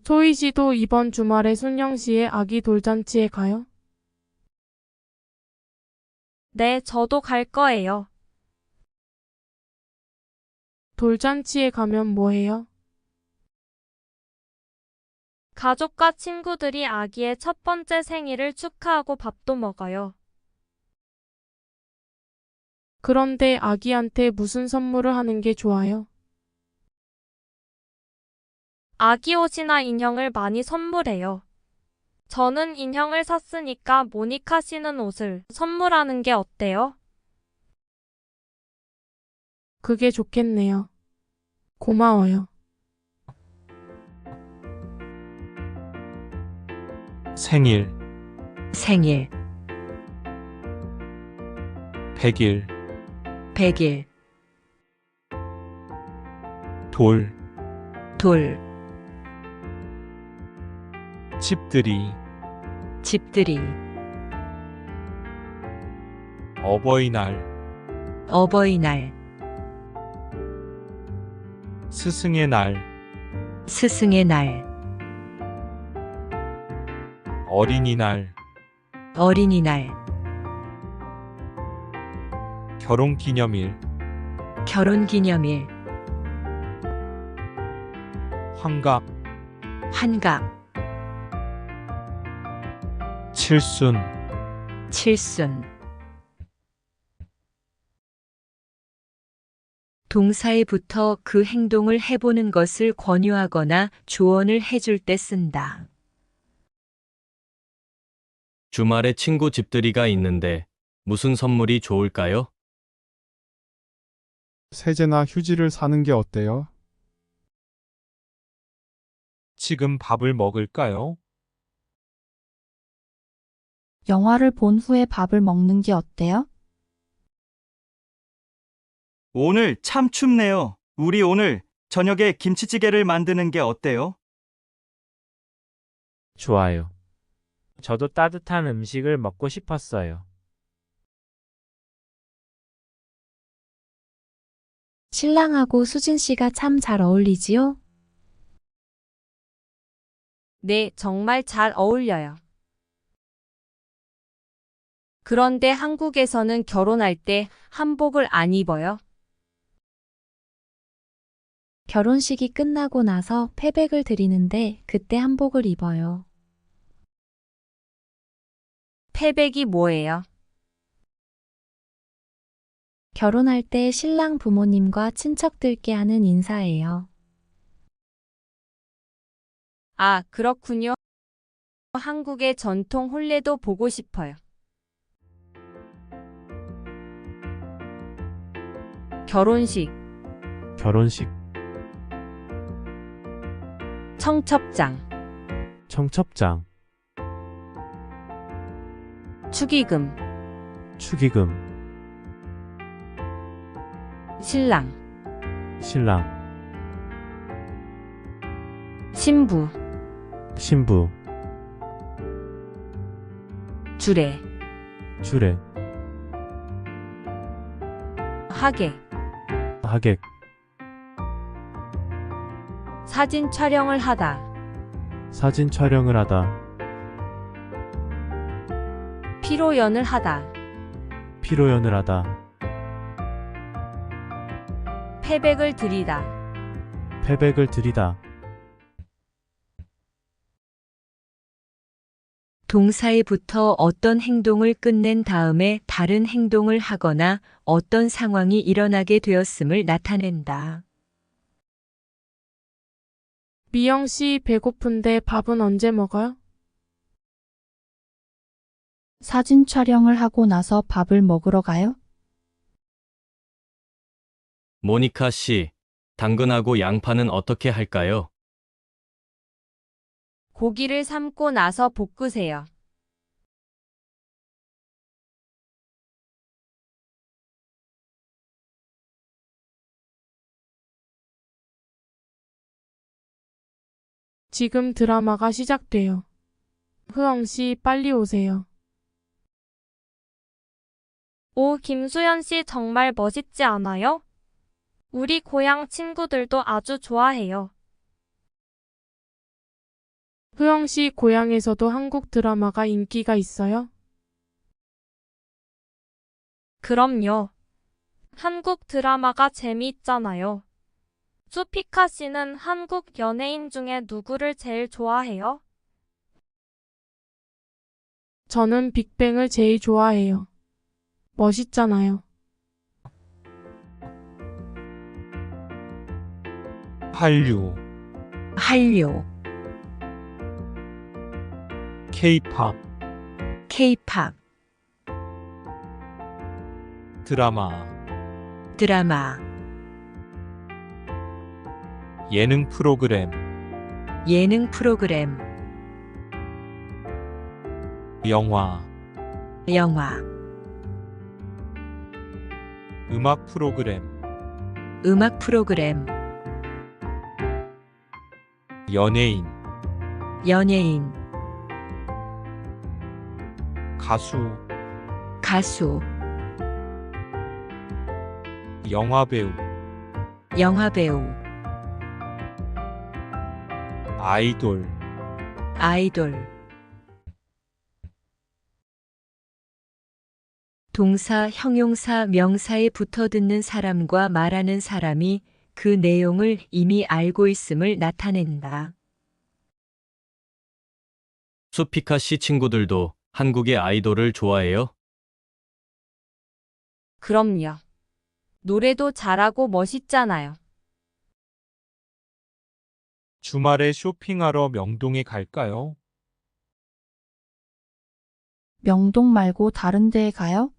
소희 씨도 이번 주말에 순영시의 아기 돌잔치에 가요? 네, 저도 갈 거예요. 돌잔치에 가면 뭐 해요? 가족과 친구들이 아기의 첫 번째 생일을 축하하고 밥도 먹어요. 그런데 아기한테 무슨 선물을 하는 게 좋아요? 아기 옷이나 인형을 많이 선물해요. 저는 인형을 샀으니까 모니카 씨는 옷을 선물하는 게 어때요? 그게 좋겠네요. 고마워요. 생일, 생일, 100일, 100일, 돌, 돌, 집들이, 집들이, 어버이날, 어버이날, 스승의 날, 스승의 날, 어린이날, 어린이날, 결혼기념일, 결혼기념일, 환갑, 환갑, 칠순, 칠순. 동사에 붙어 그 행동을 해보는 것을 권유하거나 조언을 해줄 때 쓴다. 주말에 친구 집들이가 있는데 무슨 선물이 좋을까요? 세제나 휴지를 사는 게 어때요? 지금 밥을 먹을까요? 영화를 본 후에 밥을 먹는 게 어때요? 오늘 참 춥네요. 우리 오늘 저녁에 김치찌개를 만드는 게 어때요? 좋아요. 저도 따뜻한 음식을 먹고 싶었어요. 신랑하고 수진 씨가 참 잘 어울리지요? 네, 정말 잘 어울려요. 그런데 한국에서는 결혼할 때 한복을 안 입어요. 결혼식이 끝나고 나서 패백을 드리는데 그때 한복을 입어요. 패백이 뭐예요? 결혼할 때 신랑 부모님과 친척들께 하는 인사예요. 아, 그렇군요. 한국의 전통 혼례도 보고 싶어요. 결혼식, 결혼식, 청첩장, 청첩장, 축의금, 축의금, 신랑, 신랑, 신부, 신부, 주례, 주례, 하객, 하객, 사진 촬영을 하다, 사진 촬영을 하다, 피로연을 하다, 피로연을 하다, 패백을 드리다, 패백을 드리다. 동사에 붙어 어떤 행동을 끝낸 다음에 다른 행동을 하거나 어떤 상황이 일어나게 되었음을 나타낸다. 미영 씨 배고픈데 밥은 언제 먹어요? 사진 촬영을 하고 나서 밥을 먹으러 가요? 모니카 씨, 당근하고 양파는 어떻게 할까요? 고기를 삶고 나서 볶으세요. 지금 드라마가 시작돼요. 흐엉 씨 빨리 오세요. 오, 김수현 씨 정말 멋있지 않아요? 우리 고향 친구들도 아주 좋아해요. 흐영 씨 고향에서도 한국 드라마가 인기가 있어요? 그럼요. 한국 드라마가 재미있잖아요. 수피카 씨는 한국 연예인 중에 누구를 제일 좋아해요? 저는 빅뱅을 제일 좋아해요. 멋있잖아요. 한류, 한류, K-팝, K-팝, 드라마, 드라마, 예능 프로그램, 예능 프로그램, 영화, 영화, 음악 프로그램, 음악 프로그램, 연예인, 연예인, 가수, 가수, 영화배우, 영화배우, 아이돌, 아이돌. 동사, 형용사, 명사에 붙어듣는 사람과 말하는 사람이 그 내용을 이미 알고 있음을 나타낸다. 수피카 씨 친구들도 한국의 아이돌을 좋아해요? 그럼요. 노래도 잘하고 멋있잖아요. 주말에 쇼핑하러 명동에 갈까요? 명동 말고 다른 데에 가요?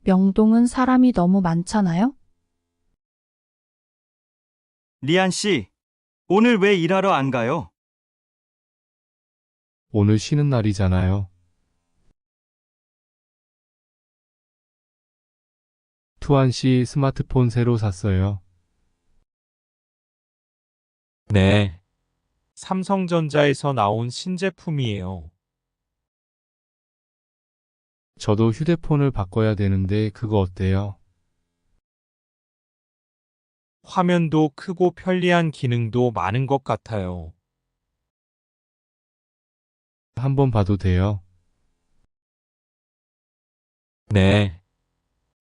명동은 사람이 너무 많잖아요? 리안 씨, 오늘 왜 일하러 안 가요? 오늘 쉬는 날이잖아요. 투안 씨 스마트폰 새로 샀어요. 네. 삼성전자에서 나온 신제품이에요. 저도 휴대폰을 바꿔야 되는데 그거 어때요? 화면도 크고 편리한 기능도 많은 것 같아요. 한번 봐도 돼요? 네.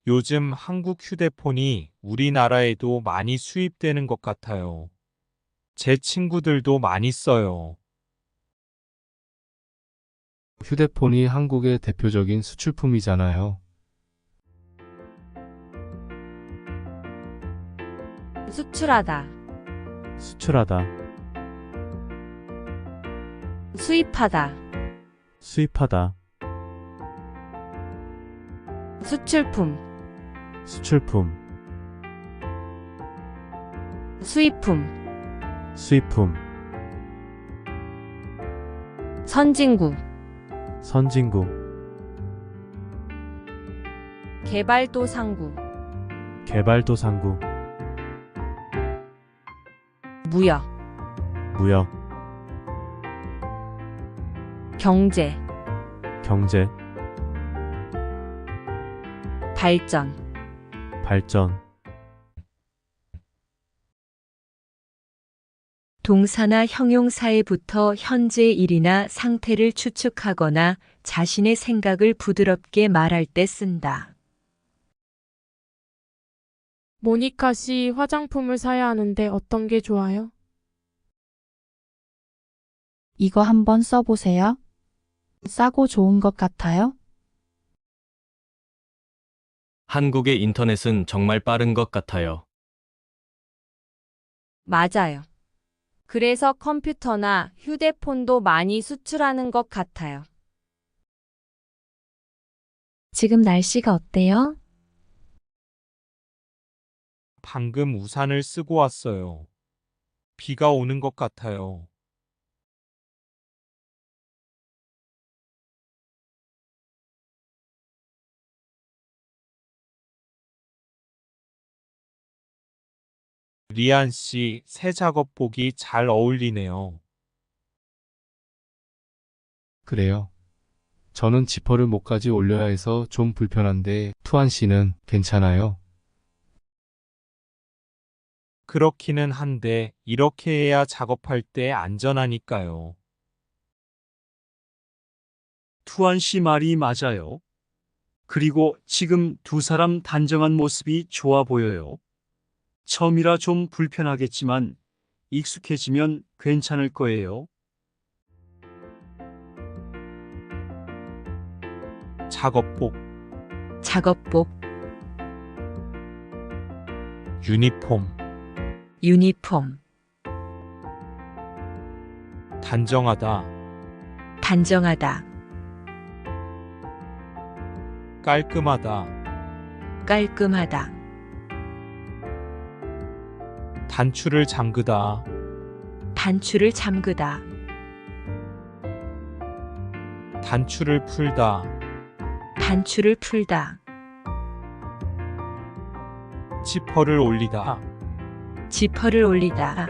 요즘 한국 휴대폰이 우리나라에도 많이 수입되는 것 같아요. 제 친구들도 많이 써요. 휴대폰이 한국의 대표적인 수출품이잖아요. 수출하다, 수출하다, 수입하다, 수입하다, 수출품, 수출품, 수입품, 수입품, 선진국, 선진국, 개발도상국, 개발도상국, 무역, 무역, 경제, 경제, 발전, 발전, 동사나 형용사에 붙어 현재 일이나 상태를 추측하거나 자신의 생각을 부드럽게 말할 때 쓴다. 모니카 씨 화장품을 사야 하는데 어떤 게 좋아요? 이거 한번 써보세요. 싸고 좋은 것 같아요? 한국의 인터넷은 정말 빠른 것 같아요. 맞아요. 그래서 컴퓨터나 휴대폰도 많이 수출하는 것 같아요. 지금 날씨가 어때요? 방금 우산을 쓰고 왔어요. 비가 오는 것 같아요. 리안 씨, 새 작업복이 잘 어울리네요. 그래요. 저는 지퍼를 목까지 올려야 해서 좀 불편한데 투안 씨는 괜찮아요? 그렇기는 한데 이렇게 해야 작업할 때 안전하니까요. 투안 씨 말이 맞아요. 그리고 지금 두 사람 단정한 모습이 좋아 보여요. 처음이라 좀 불편하겠지만 익숙해지면 괜찮을 거예요. 작업복, 작업복, 유니폼, 유니폼, 단정하다, 단정하다, 깔끔하다, 깔끔하다, 단추를 잠그다, 단추를 잠그다, 단추를 풀다, 단추를 풀다, 지퍼를 올리다, 지퍼를 올리다,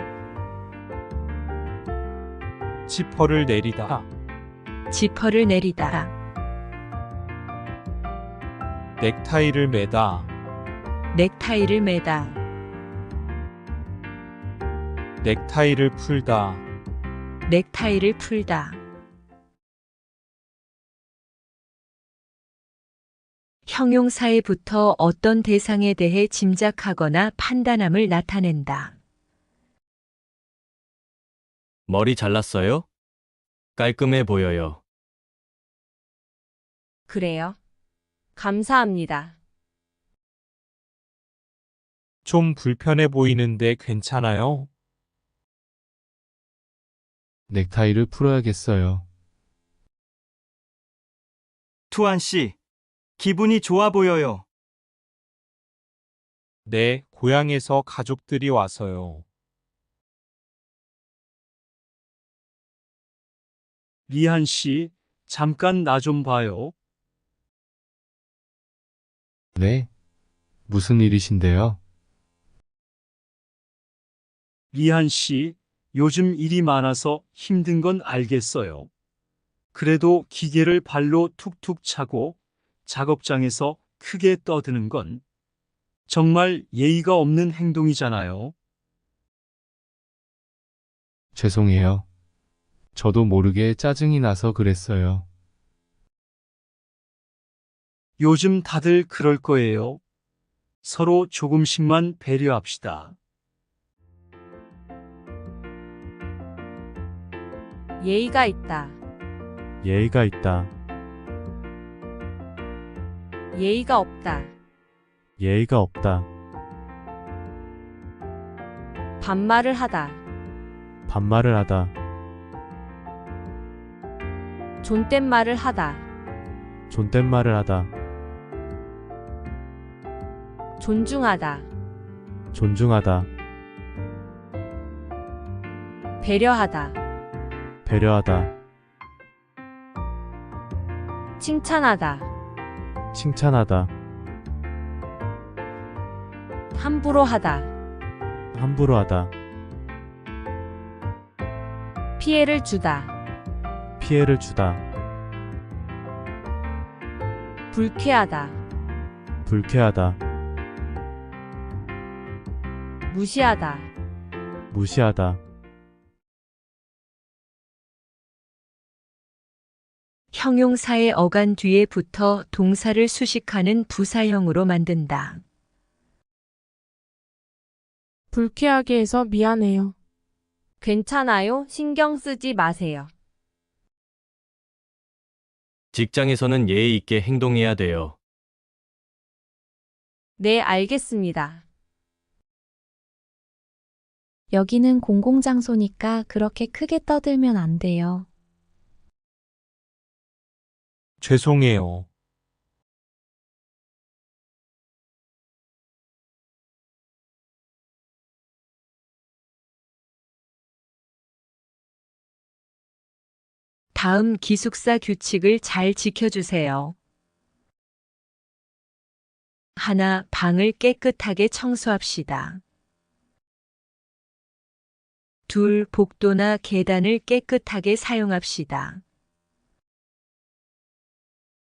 지퍼를 내리다, 지퍼를 내리다, 넥타이를 매다, 넥타이를 매다, 넥타이를 풀다, 넥타이를 풀다. 형용사에 붙어 어떤 대상에 대해 짐작하거나 판단함을 나타낸다. 머리 잘랐어요? 깔끔해 보여요. 그래요. 감사합니다. 좀 불편해 보이는데 괜찮아요? 넥타이를 풀어야겠어요. 투안 씨, 기분이 좋아 보여요. 네, 고향에서 가족들이 와서요. 리한 씨, 잠깐 나 좀 봐요. 네? 무슨 일이신데요? 리한 씨, 요즘 일이 많아서 힘든 건 알겠어요. 그래도 기계를 발로 툭툭 차고 작업장에서 크게 떠드는 건 정말 예의가 없는 행동이잖아요. 죄송해요. 저도 모르게 짜증이 나서 그랬어요. 요즘 다들 그럴 거예요. 서로 조금씩만 배려합시다. 예의가 있다. 예의가 있다. 예의가 없다. 예의가 없다. 반말을 하다. 반말을 하다. 존댓말을 하다. 존댓말을 하다. 존중하다. 존중하다. 배려하다. 배려하다. 칭찬하다. 칭찬하다. 함부로 하다. 함부로 하다. 피해를 주다. 피해를 주다. 불쾌하다. 불쾌하다. 무시하다. 무시하다. 형용사의 어간 뒤에 붙어 동사를 수식하는 부사형으로 만든다. 불쾌하게 해서 미안해요. 괜찮아요. 신경 쓰지 마세요. 직장에서는 예의 있게 행동해야 돼요. 네, 알겠습니다. 여기는 공공장소니까 그렇게 크게 떠들면 안 돼요. 죄송해요. 다음 기숙사 규칙을 잘 지켜주세요. 하나, 방을 깨끗하게 청소합시다. 둘, 복도나 계단을 깨끗하게 사용합시다.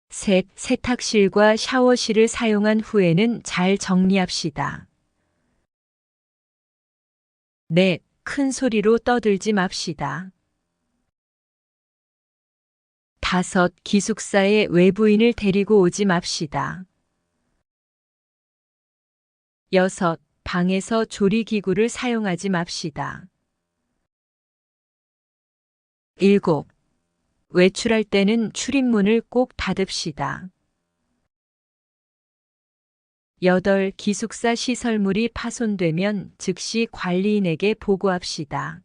셋, 세탁실과 샤워실을 사용한 후에는 잘 정리합시다. 넷, 큰 소리로 떠들지 맙시다. 5. 기숙사에 외부인을 데리고 오지 맙시다. 6. 방에서 조리기구를 사용하지 맙시다. 7. 외출할 때는 출입문을 꼭 닫읍시다. 8. 기숙사 시설물이 파손되면 즉시 관리인에게 보고합시다.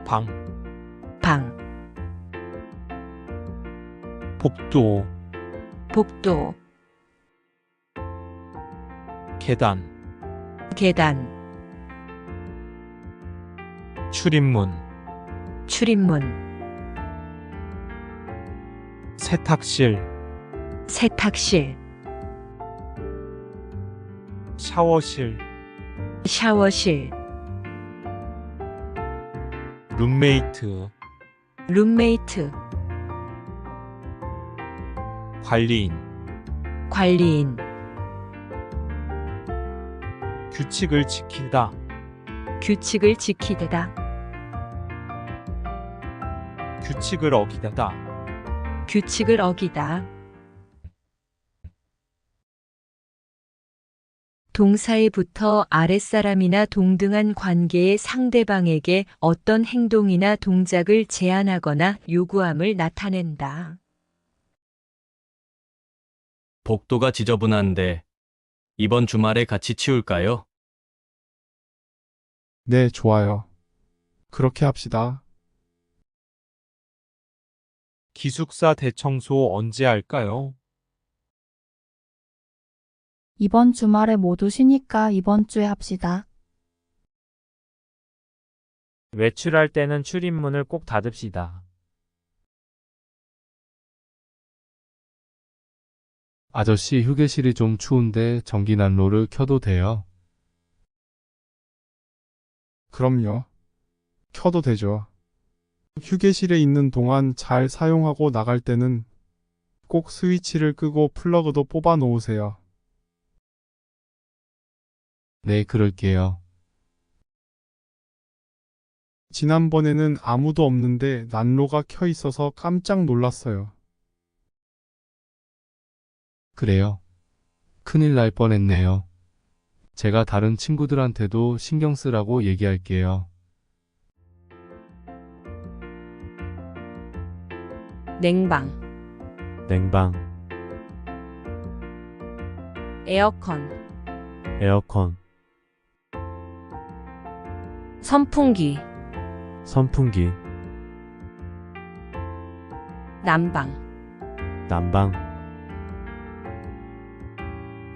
방, 방, 복도, 복도, 계단, 계단, 출입문, 출입문, 세탁실, 세탁실, 샤워실, 샤워실, 룸메이트, 룸메이트, 관리인, 관리인, 규칙을 지키다, 규칙을 지키다, 규칙을 어기다, 규칙을 어기다. 동사에 붙어 아랫사람이나 동등한 관계의 상대방에게 어떤 행동이나 동작을 제안하거나 요구함을 나타낸다. 복도가 지저분한데 이번 주말에 같이 치울까요? 네, 좋아요. 그렇게 합시다. 기숙사 대청소 언제 할까요? 이번 주말에 모두 쉬니까 이번 주에 합시다. 외출할 때는 출입문을 꼭 닫읍시다. 아저씨, 휴게실이 좀 추운데 전기난로를 켜도 돼요? 그럼요. 켜도 되죠. 휴게실에 있는 동안 잘 사용하고 나갈 때는 꼭 스위치를 끄고 플러그도 뽑아 놓으세요. 네, 그럴게요. 지난번에는 아무도 없는데 난로가 켜 있어서 깜짝 놀랐어요. 그래요. 큰일 날 뻔했네요. 제가 다른 친구들한테도 신경 쓰라고 얘기할게요. 냉방, 냉방, 에어컨, 에어컨, 선풍기, 선풍기, 난방, 난방,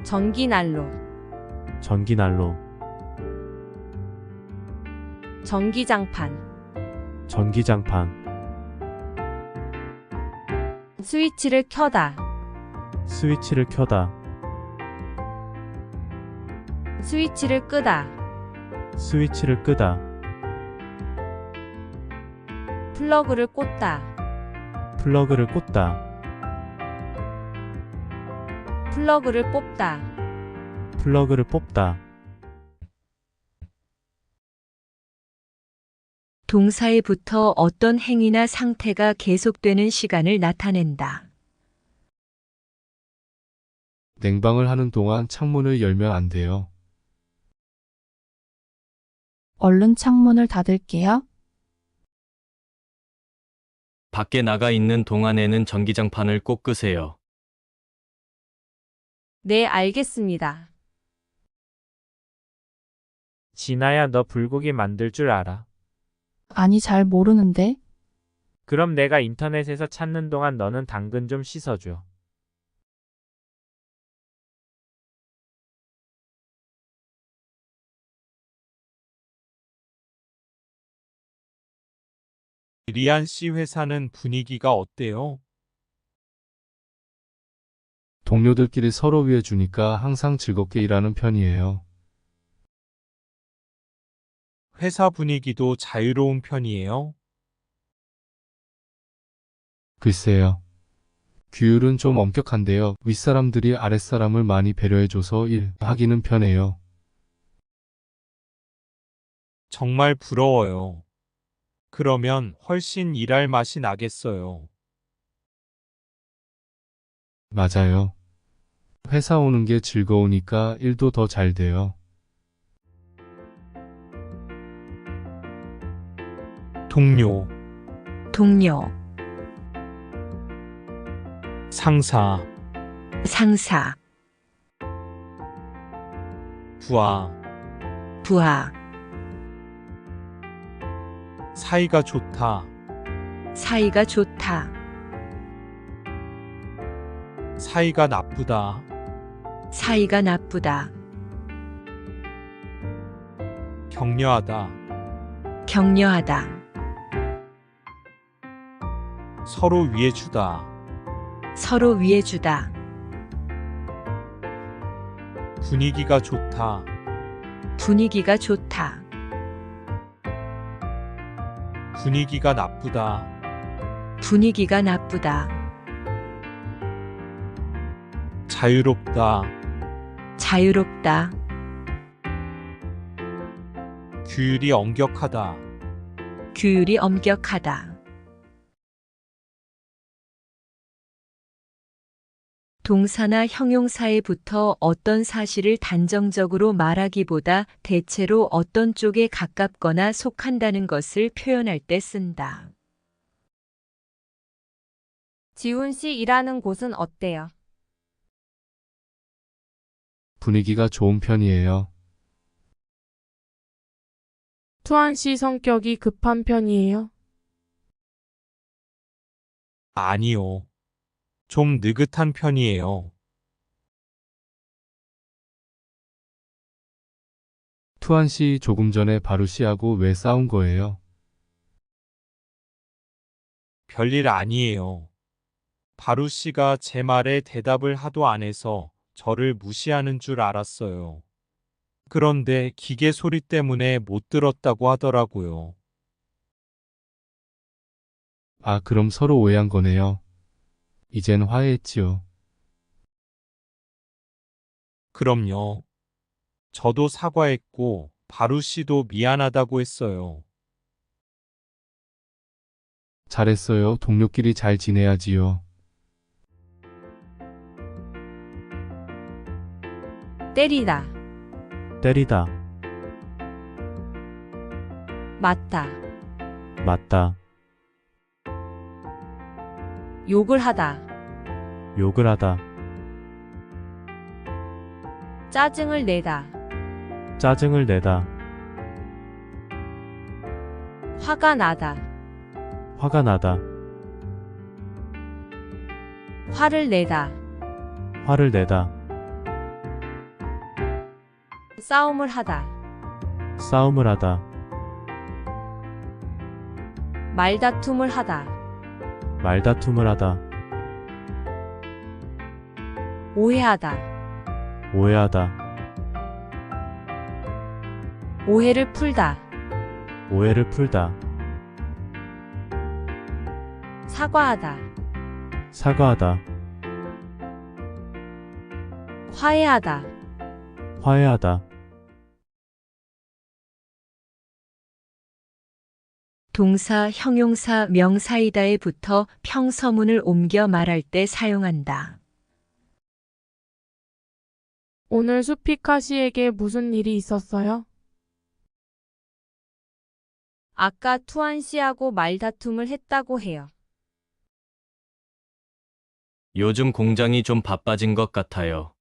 전기난로, 전기난로, 전기장판, 전기장판, 스위치를 켜다, 스위치를 켜다, 스위치를 끄다, 스위치를 끄다, 플러그를 꽂다, 플러그를 꽂다, 플러그를 뽑다. 플러그를 뽑다. 동사에 붙어 어떤 행위나 상태가 계속되는 시간을 나타낸다. 냉방을 하는 동안 창문을 열면 안 돼요. 얼른 창문을 닫을게요. 밖에 나가 있는 동안에는 전기장판을 꼭 끄세요. 네, 알겠습니다. 진아야, 너 불고기 만들 줄 알아? 아니, 잘 모르는데. 그럼 내가 인터넷에서 찾는 동안 너는 당근 좀 씻어줘. 리안 씨 회사는 분위기가 어때요? 동료들끼리 서로 위해주니까 항상 즐겁게 일하는 편이에요. 회사 분위기도 자유로운 편이에요? 글쎄요. 규율은 좀 엄격한데요. 윗사람들이 아랫사람을 많이 배려해줘서 일하기는 편해요. 정말 부러워요. 그러면 훨씬 일할 맛이 나겠어요. 맞아요. 회사 오는 게 즐거우니까 일도 더 잘 돼요. 동료, 동료, 상사, 상사, 부하, 부하, 사이가 좋다, 사이가 좋다, 사이가 나쁘다, 사이가 나쁘다, 격려하다, 격려하다, 서로 위해주다, 서로 위해주다, 분위기가 좋다, 분위기가 좋다, 분위기가 나쁘다, 분위기가 나쁘다, 자유롭다, 자유롭다, 규율이 엄격하다, 규율이 엄격하다. 동사나 형용사에 붙어 어떤 사실을 단정적으로 말하기보다 대체로 어떤 쪽에 가깝거나 속한다는 것을 표현할 때 쓴다. 지훈 씨 일하는 곳은 어때요? 분위기가 좋은 편이에요. 투한 씨 성격이 급한 편이에요. 아니요. 좀 느긋한 편이에요. 투한 씨 조금 전에 바루 씨하고 왜 싸운 거예요? 별일 아니에요. 바루 씨가 제 말에 대답을 하도 안 해서 저를 무시하는 줄 알았어요. 그런데 기계 소리 때문에 못 들었다고 하더라고요. 아, 그럼 서로 오해한 거네요. 이젠 화해했지요. 그럼요. 저도 사과했고 바루 씨도 미안하다고 했어요. 잘했어요. 동료끼리 잘 지내야지요. 때리다, 때리다, 맞다, 맞다, 욕을 하다, 욕을 하다, 짜증을 내다, 짜증을 내다, 화가 나다, 화가 나다, 화를 내다, 화를 내다, 싸움을 하다, 싸움을 하다, 말다툼을 하다, 말다툼을 하다, 오해하다, 오해하다, 오해를 풀다, 오해를 풀다, 사과하다, 사과하다, 화해하다, 화해하다. 동사, 형용사, 명사이다에 붙어 평서문을 옮겨 말할 때 사용한다. 오늘 수피카 씨에게 무슨 일이 있었어요? 아까 투한 씨하고 말다툼을 했다고 해요. 요즘 공장이 좀 바빠진 것 같아요.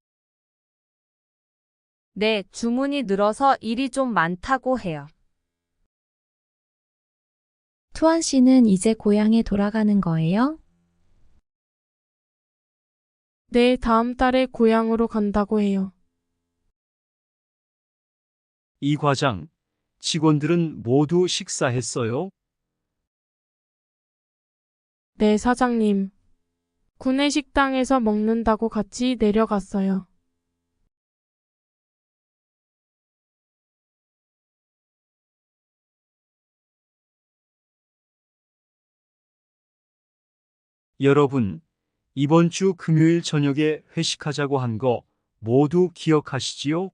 네, 주문이 늘어서 일이 좀 많다고 해요. 투한 씨는 이제 고향에 돌아가는 거예요? 네, 다음 달에 고향으로 간다고 해요. 이 과장, 직원들은 모두 식사했어요? 네, 사장님. 구내식당에서 먹는다고 같이 내려갔어요. 여러분, 이번 주 금요일 저녁에 회식하자고 한 거 모두 기억하시지요?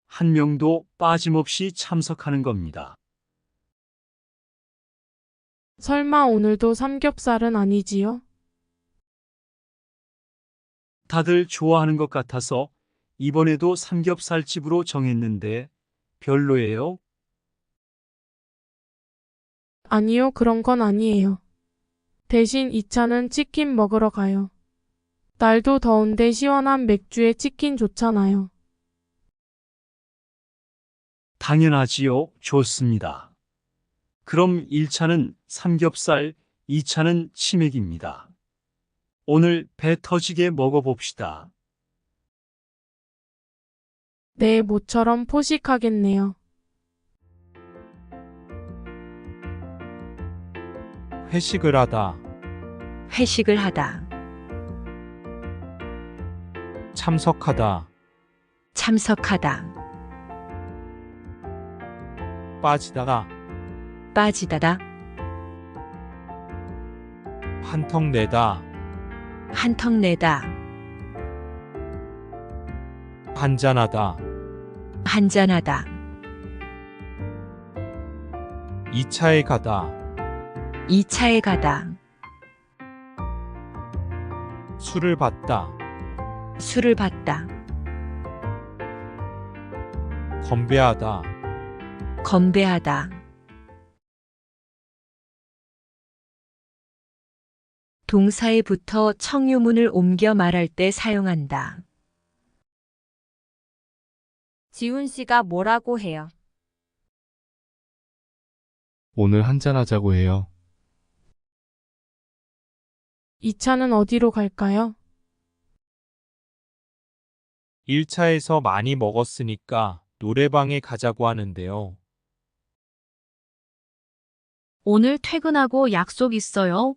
한 명도 빠짐없이 참석하는 겁니다. 설마 오늘도 삼겹살은 아니지요? 다들 좋아하는 것 같아서 이번에도 삼겹살집으로 정했는데 별로예요? 아니요, 그런 건 아니에요. 대신 이 차는 치킨 먹으러 가요. 날도 더운데 시원한 맥주에 치킨 좋잖아요. 당연하지요. 좋습니다. 그럼 1차는 삼겹살, 2차는 치맥입니다. 오늘 배 터지게 먹어봅시다. 네, 모처럼 포식하겠네요. 회식을 하다, 회식을 하다, 참석하다, 참석하다, 빠지다가, 빠지다다, 한턱 내다, 한턱 내다, 한잔하다, 한잔하다, 2차에 가다, 2차에 가다, 술을 받다, 술을 받다, 건배하다, 건배하다. 동사에 붙어 청유문을 옮겨 말할 때 사용한다. 지훈 씨가 뭐라고 해요? 오늘 한잔하자고 해요. 이 차는 어디로 갈까요? 1차에서 많이 먹었으니까 노래방에 가자고 하는데요. 오늘 퇴근하고 약속 있어요.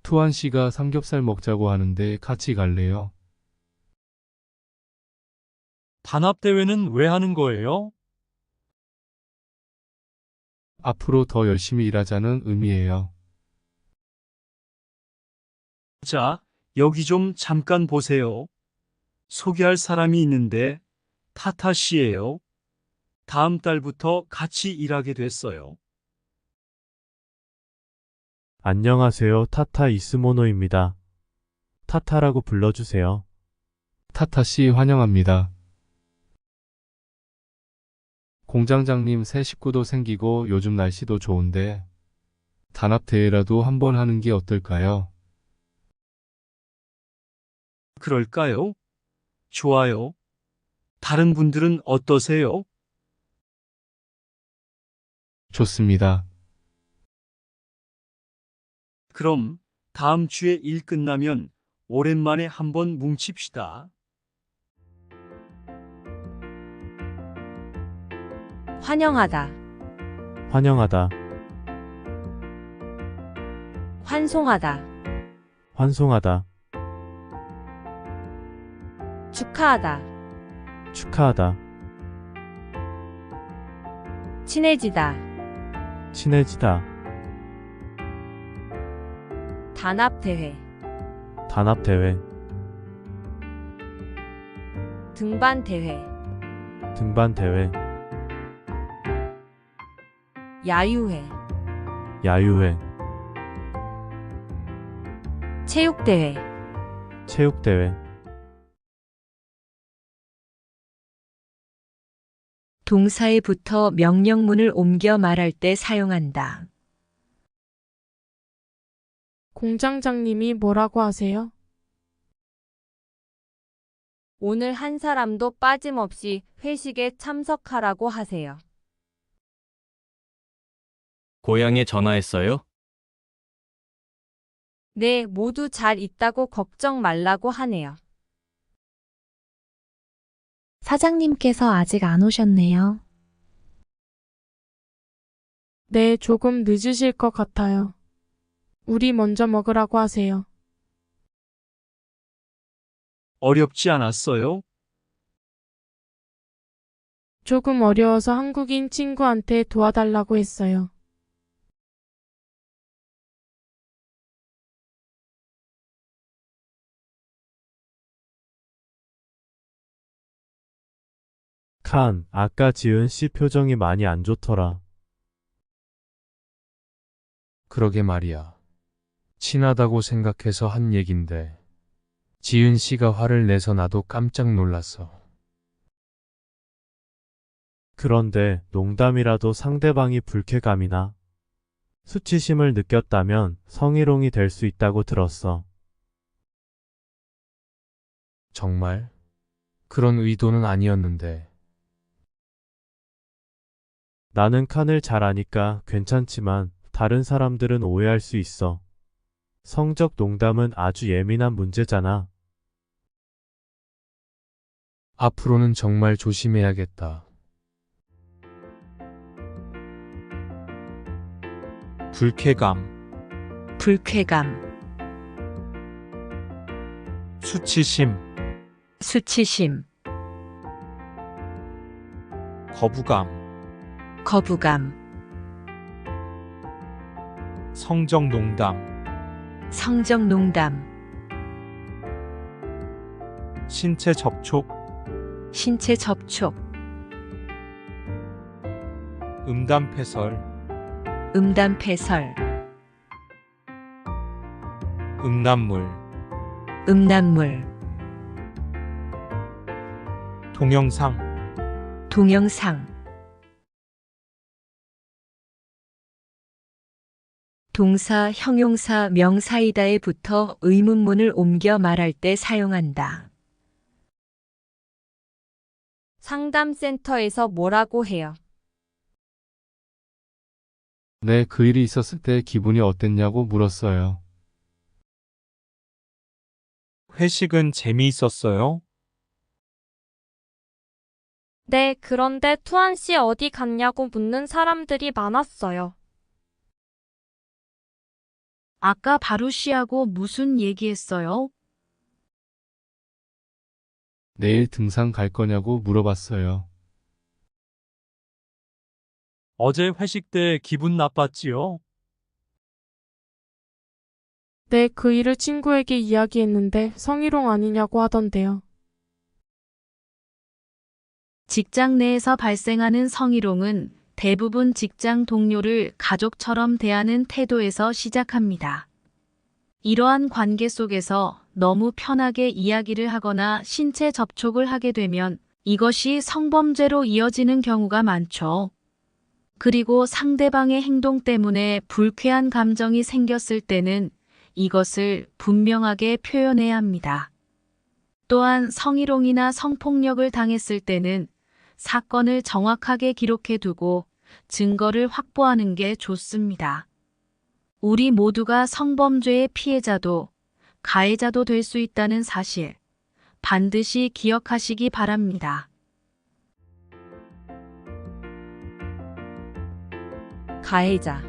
투한 씨가 삼겹살 먹자고 하는데 같이 갈래요? 단합대회는 왜 하는 거예요? 앞으로 더 열심히 일하자는 의미예요. 자, 여기 좀 잠깐 보세요. 소개할 사람이 있는데 타타 씨예요. 다음 달부터 같이 일하게 됐어요. 안녕하세요. 타타 이스모노입니다. 타타라고 불러주세요. 타타 씨 환영합니다. 공장장님 새 식구도 생기고 요즘 날씨도 좋은데 단합대회라도 한번 하는 게 어떨까요? 그럴까요? 좋아요. 다른 분들은 어떠세요? 좋습니다. 그럼 다음 주에 일 끝나면 오랜만에 한번 뭉칩시다. 환영하다, 환영하다, 환송하다, 환송하다, 축하하다, 축하하다, 친해지다, 친해지다, 단합대회, 단합대회, 등반대회, 등반대회, 야유회, 야유회, 체육대회, 체육대회. 동사에 붙어 명령문을 옮겨 말할 때 사용한다. 공장장님이 뭐라고 하세요? 오늘 한 사람도 빠짐없이 회식에 참석하라고 하세요. 고향에 전화했어요? 네, 모두 잘 있다고 걱정 말라고 하네요. 사장님께서 아직 안 오셨네요. 네, 조금 늦으실 것 같아요. 우리 먼저 먹으라고 하세요. 어렵지 않았어요? 조금 어려워서 한국인 친구한테 도와달라고 했어요. 칸, 아까 지은 씨 표정이 많이 안 좋더라. 그러게 말이야. 친하다고 생각해서 한 얘긴데 지은 씨가 화를 내서 나도 깜짝 놀랐어. 그런데 농담이라도 상대방이 불쾌감이나 수치심을 느꼈다면 성희롱이 될 수 있다고 들었어. 정말? 그런 의도는 아니었는데. 나는 칸을 잘 아니까 괜찮지만 다른 사람들은 오해할 수 있어. 성적 농담은 아주 예민한 문제잖아. 앞으로는 정말 조심해야겠다. 불쾌감, 불쾌감, 수치심, 수치심, 거부감, 거부감, 성적 농담, 성적 농담, 신체 접촉, 신체 접촉, 음담패설, 음담패설, 음란물, 음란물, 동영상, 동영상, 동사, 형용사, 명사이다에 붙어 의문문을 옮겨 말할 때 사용한다. 상담센터에서 뭐라고 해요? 네, 그 일이 있었을 때 기분이 어땠냐고 물었어요. 회식은 재미있었어요? 네, 그런데 투안 씨 어디 갔냐고 묻는 사람들이 많았어요. 아까 바루 씨하고 무슨 얘기했어요? 내일 등산 갈 거냐고 물어봤어요. 어제 회식 때 기분 나빴지요? 네, 그 일을 친구에게 이야기했는데 성희롱 아니냐고 하던데요. 직장 내에서 발생하는 성희롱은 대부분 직장 동료를 가족처럼 대하는 태도에서 시작합니다. 이러한 관계 속에서 너무 편하게 이야기를 하거나 신체 접촉을 하게 되면 이것이 성범죄로 이어지는 경우가 많죠. 그리고 상대방의 행동 때문에 불쾌한 감정이 생겼을 때는 이것을 분명하게 표현해야 합니다. 또한 성희롱이나 성폭력을 당했을 때는 사건을 정확하게 기록해 두고 증거를 확보하는 게 좋습니다. 우리 모두가 성범죄의 피해자도 가해자도 될 수 있다는 사실 반드시 기억하시기 바랍니다. 가해자,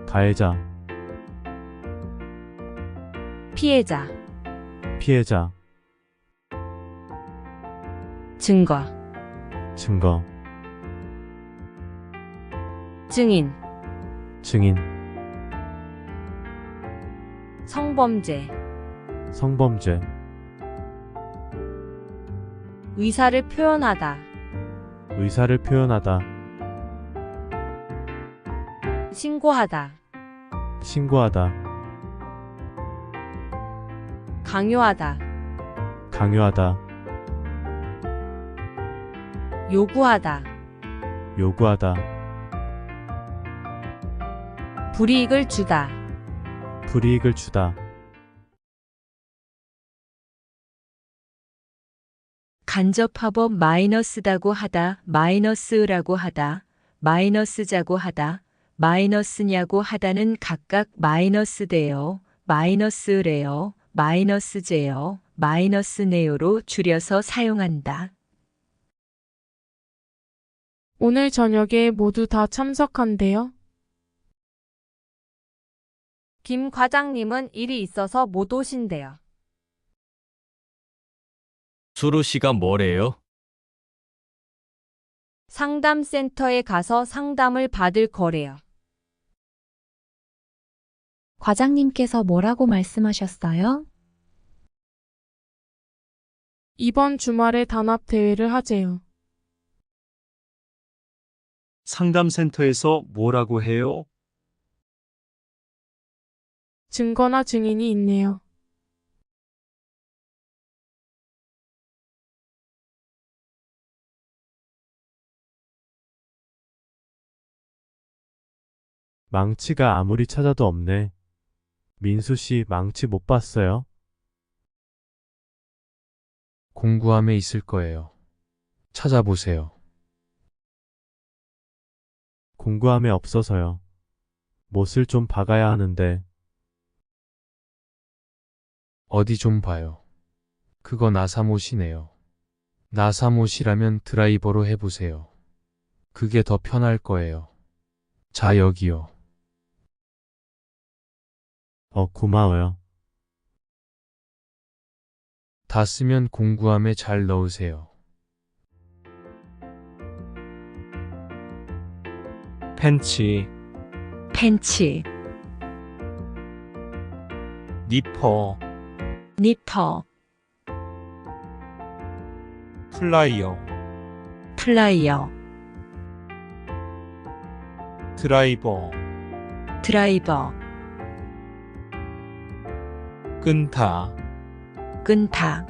가해자, 피해자, 피해자, 증거, 증거, 증인, 증인, 성범죄, 성범죄, 의사를 표현하다, 의사를 표현하다, 신고하다, 신고하다, 강요하다, 강요하다, 요구하다, 요구하다, 불이익을 주다, 불이익을 주다, 간접화법 마이너스다고 하다, 마이너스라고 하다, 마이너스자고 하다, 마이너스냐고 하다는 각각 마이너스대요, 마이너스래요, 마이너스제요, 마이너스네요로 줄여서 사용한다. 오늘 저녁에 모두 다 참석한대요. 김 과장님은 일이 있어서 못 오신대요. 수루 씨가 뭐래요? 상담센터에 가서 상담을 받을 거래요. 과장님께서 뭐라고 말씀하셨어요? 이번 주말에 단합 대회를 하재요. 상담센터에서 뭐라고 해요? 증거나 증인이 있네요. 망치가 아무리 찾아도 없네. 민수 씨 망치 못 봤어요? 공구함에 있을 거예요. 찾아보세요. 공구함에 없어서요. 못을 좀 박아야 하는데. 어디 좀 봐요. 그거 나사못이네요. 나사못이라면 드라이버로 해보세요. 그게 더 편할 거예요. 자, 여기요. 고마워요. 다 쓰면 공구함에 잘 넣으세요. 팬치, 팬치, 니퍼, 니퍼, 플라이어, 플라이어, 드라이버, 드라이버, 끈타, 끈타,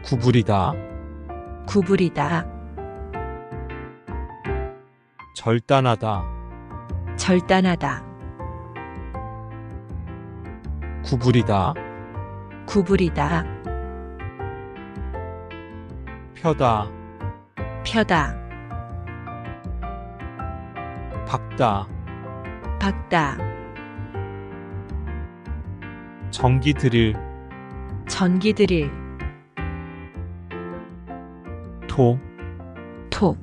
구부리다, 구부리다, 절단하다, 절단하다, 구부리다, 구부리다, 펴다, 펴다, 박다, 박다, 전기 드릴, 전기 드릴, 토, 톡,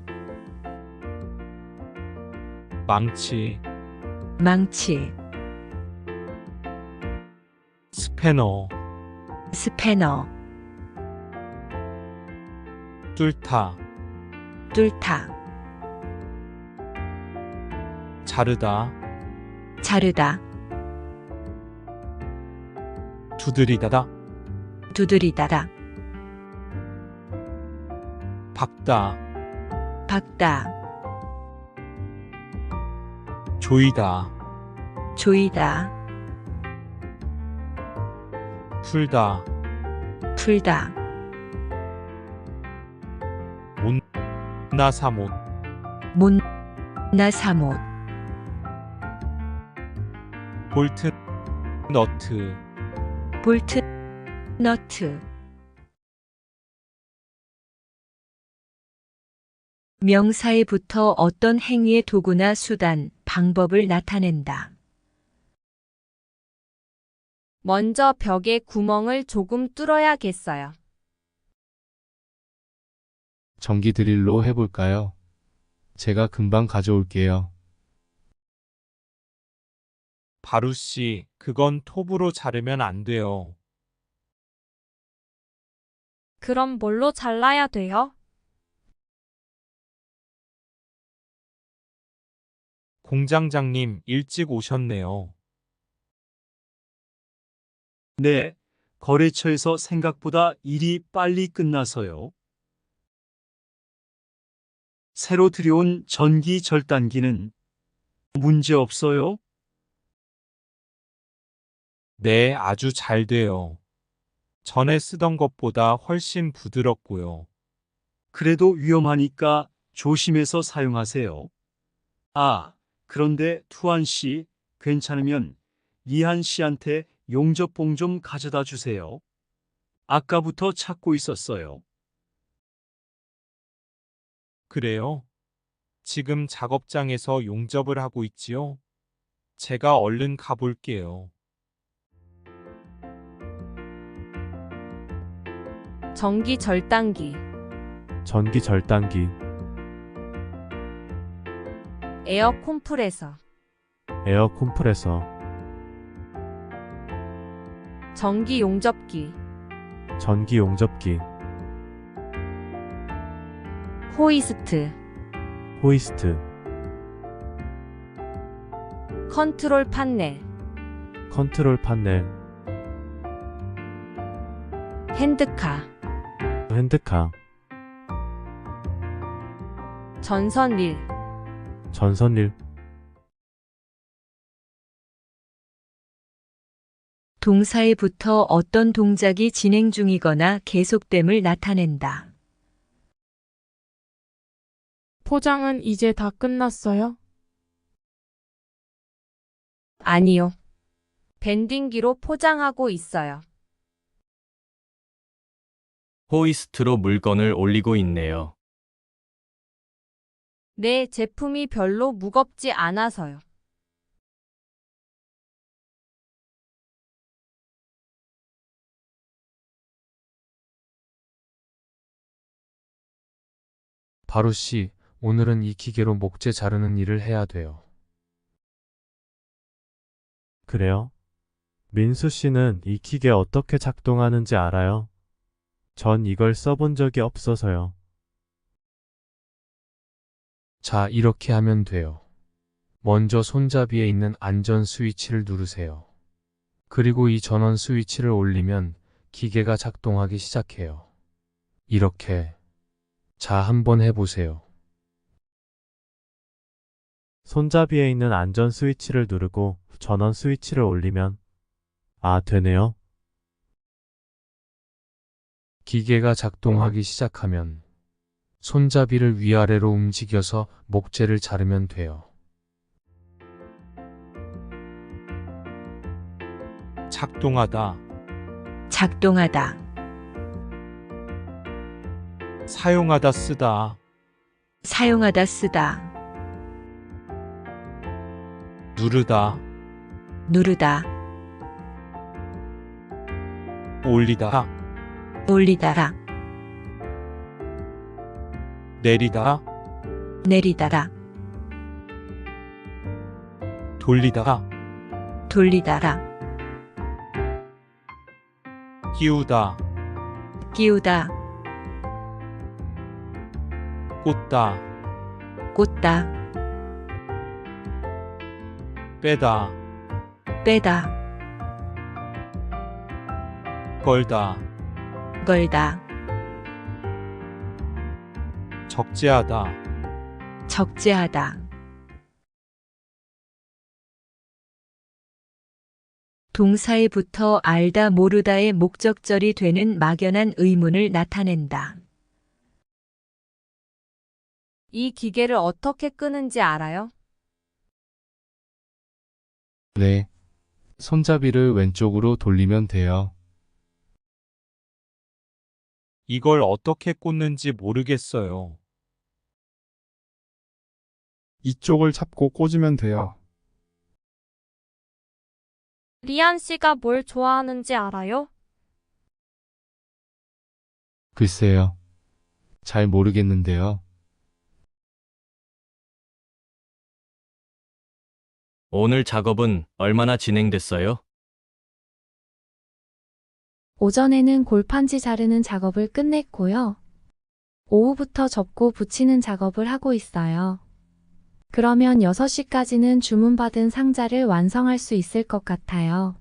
망치, 망치, 스패너, 스패너, 뚫다, 뚫다, 자르다, 자르다, 두드리다다, 두드리다다, 박다, 박다, 조이다, 조이다, 풀다, 풀다, 못나사못, 못, 나사못, 볼트, 너트, 볼트, 너트. 명사에 붙어 어떤 행위의 도구나 수단, 방법을 나타낸다. 먼저 벽에 구멍을 조금 뚫어야겠어요. 전기 드릴로 해볼까요? 제가 금방 가져올게요. 바루씨, 그건 톱으로 자르면 안 돼요. 그럼 뭘로 잘라야 돼요? 공장장님, 일찍 오셨네요. 네, 거래처에서 생각보다 일이 빨리 끝나서요. 새로 들여온 전기 절단기는 문제 없어요? 네, 아주 잘 돼요. 전에 쓰던 것보다 훨씬 부드럽고요. 그래도 위험하니까 조심해서 사용하세요. 아, 그런데 투한 씨, 괜찮으면 이한 씨한테 용접봉 좀 가져다 주세요. 아까부터 찾고 있었어요. 그래요? 지금 작업장에서 용접을 하고 있지요? 제가 얼른 가볼게요. 전기 절단기, 전기 절단기, 에어 콤프레서, 에어 콤프레서, 전기 용접기, 전기 용접기, 호이스트, 호이스트, 컨트롤 판넬, 컨트롤 판넬, 핸드카, 핸드카, 전선릴, 전선릴, 동사에 붙어 어떤 동작이 진행 중이거나 계속됨을 나타낸다. 포장은 이제 다 끝났어요? 아니요. 밴딩기로 포장하고 있어요. 호이스트로 물건을 올리고 있네요. 내 제품이 별로 무겁지 않아서요. 바로 씨, 오늘은 이 기계로 목재 자르는 일을 해야 돼요. 그래요? 민수 씨는 이 기계 어떻게 작동하는지 알아요? 전 이걸 써본 적이 없어서요. 자, 이렇게 하면 돼요. 먼저 손잡이에 있는 안전 스위치를 누르세요. 그리고 이 전원 스위치를 올리면 기계가 작동하기 시작해요. 이렇게. 자, 한번 해보세요. 손잡이에 있는 안전 스위치를 누르고 전원 스위치를 올리면 되네요. 기계가 작동하기 시작하면 손잡이를 위아래로 움직여서 목재를 자르면 돼요. 작동하다, 작동하다, 사용하다, 쓰다, 사용하다, 쓰다, 누르다, 누르다, 올리다, 올리다라, 내리다, 내리다라, 돌리다, 돌리다라, 끼우다, 끼우다, 꽂다, 꽂다, 빼다, 빼다, 걸다, 걸다, 적재하다, 적재하다. 동사에 붙어 알다 모르다의 목적절이 되는 막연한 의문을 나타낸다. 이 기계를 어떻게 끄는지 알아요? 네. 손잡이를 왼쪽으로 돌리면 돼요. 이걸 어떻게 꽂는지 모르겠어요. 이쪽을 잡고 꽂으면 돼요. 리안 씨가 뭘 좋아하는지 알아요? 글쎄요. 잘 모르겠는데요. 오늘 작업은 얼마나 진행됐어요? 오전에는 골판지 자르는 작업을 끝냈고요. 오후부터 접고 붙이는 작업을 하고 있어요. 그러면 6시까지는 주문받은 상자를 완성할 수 있을 것 같아요.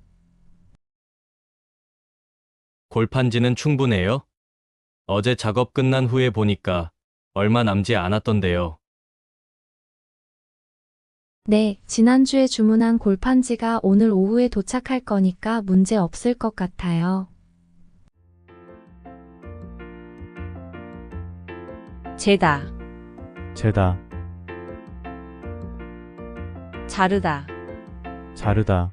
골판지는 충분해요? 어제 작업 끝난 후에 보니까 얼마 남지 않았던데요. 네, 지난주에 주문한 골판지가 오늘 오후에 도착할 거니까 문제 없을 것 같아요. 재다, 재다, 자르다, 자르다,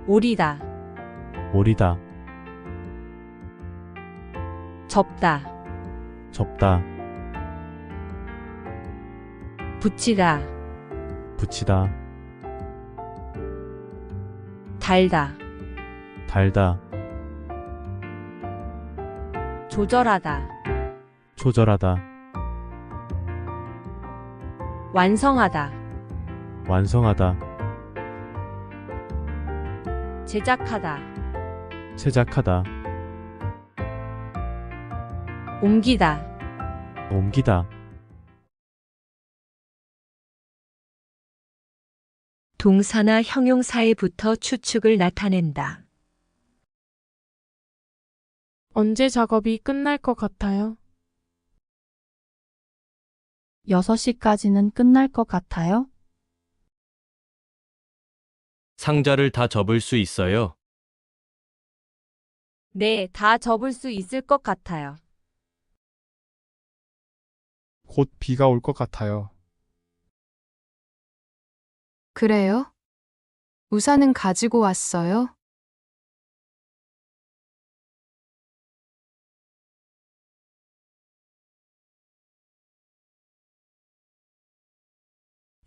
오리다, 오리다, 접다, 접다, 붙이다, 붙이다, 달다, 달다, 조절하다, 조절하다, 완성하다, 완성하다, 제작하다, 제작하다, 옮기다, 옮기다. 동사나 형용사에 붙어 추측을 나타낸다. 언제 작업이 끝날 것 같아요? 6시까지는 끝날 것 같아요. 상자를 다 접을 수 있어요? 네, 다 접을 수 있을 것 같아요. 곧 비가 올 것 같아요. 그래요? 우산은 가지고 왔어요?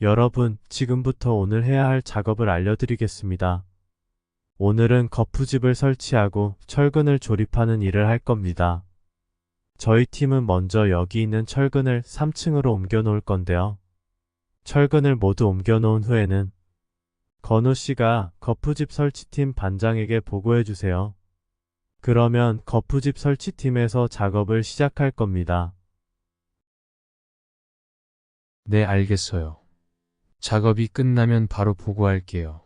여러분, 지금부터 오늘 해야 할 작업을 알려드리겠습니다. 오늘은 거푸집을 설치하고 철근을 조립하는 일을 할 겁니다. 저희 팀은 먼저 여기 있는 철근을 3층으로 옮겨 놓을 건데요. 철근을 모두 옮겨 놓은 후에는 건우 씨가 거푸집 설치팀 반장에게 보고해 주세요. 그러면 거푸집 설치팀에서 작업을 시작할 겁니다. 네, 알겠어요. 작업이 끝나면 바로 보고할게요.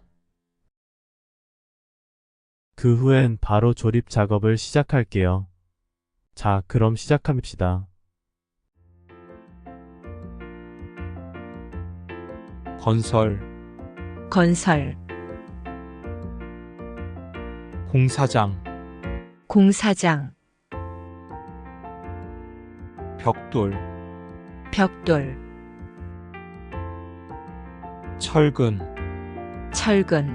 그 후엔 바로 조립 작업을 시작할게요. 자, 그럼 시작합시다. 건설, 건설, 공사장, 공사장, 벽돌, 벽돌, 철근, 철근,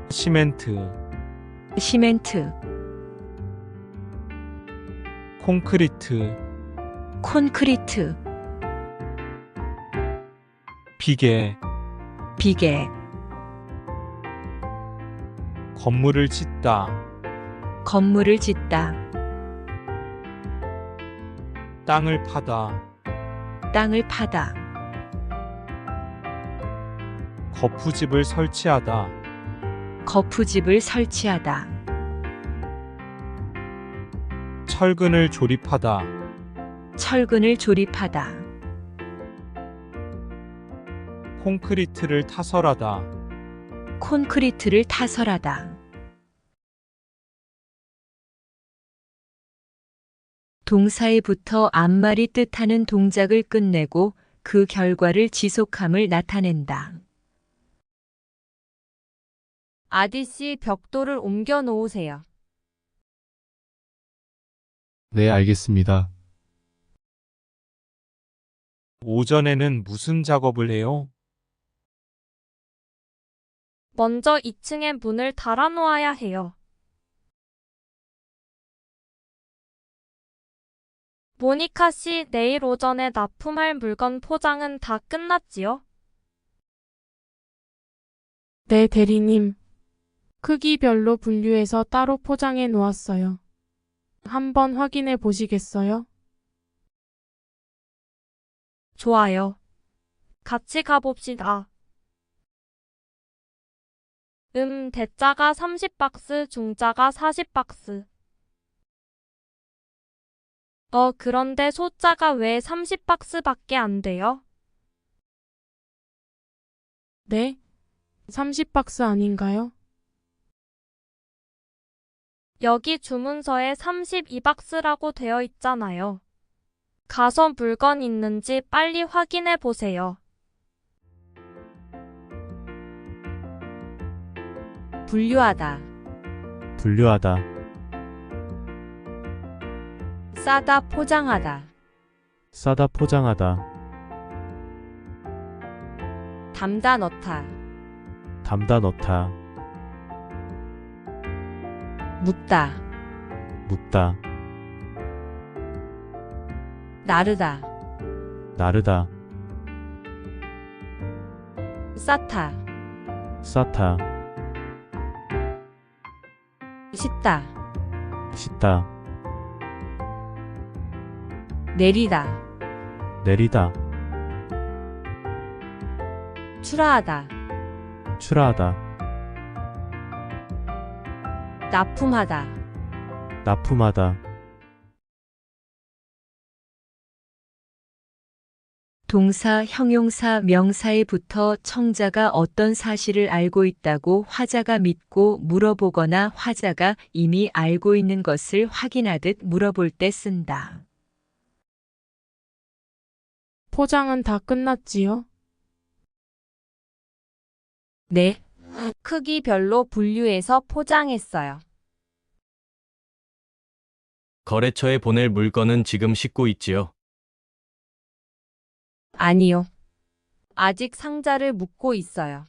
시멘트, 시멘트, 콘크리트, 콘크리트, 비계, 비계, 건물을 짓다, 건물을 짓다, 땅을 파다, 땅을 파다, 거푸집을 설치하다, 거푸집을 설치하다, 철근을 조립하다, 철근을 조립하다, 콘크리트를 타설하다, 콘크리트를 타설하다. 동사에 붙어 앞말이 뜻하는 동작을 끝내고 그 결과를 지속함을 나타낸다. 아디씨 벽돌을 옮겨 놓으세요. 네, 알겠습니다. 오전에는 무슨 작업을 해요? 먼저 2층에 문을 달아놓아야 해요. 모니카 씨, 내일 오전에 납품할 물건 포장은 다 끝났지요? 네, 대리님. 크기별로 분류해서 따로 포장해 놓았어요. 한번 확인해 보시겠어요? 좋아요. 같이 가봅시다. 대자가 30박스, 중자가 40박스. 그런데 소자가 왜 30박스밖에 안 돼요? 네? 30박스 아닌가요? 여기 주문서에 32박스라고 되어 있잖아요. 가서 물건 있는지 빨리 확인해 보세요. 분류하다, 분류하다, 싸다, 포장하다, 싸다, 포장하다, 담다, 넣다, 담다, 넣다, 묻다, 묻다, 나르다, 나르다, 쌓다, 쌓다, 싣다, 싣다, 내리다, 내리다, 출하하다, 출하하다, 납품하다, 납품하다. 동사, 형용사, 명사에 붙어 청자가 어떤 사실을 알고 있다고 화자가 믿고 물어보거나 화자가 이미 알고 있는 것을 확인하듯 물어볼 때 쓴다. 포장은 다 끝났지요? 네. 크기별로 분류해서 포장했어요. 거래처에 보낼 물건은 지금 싣고 있지요. 아니요. 아직 상자를 묶고 있어요.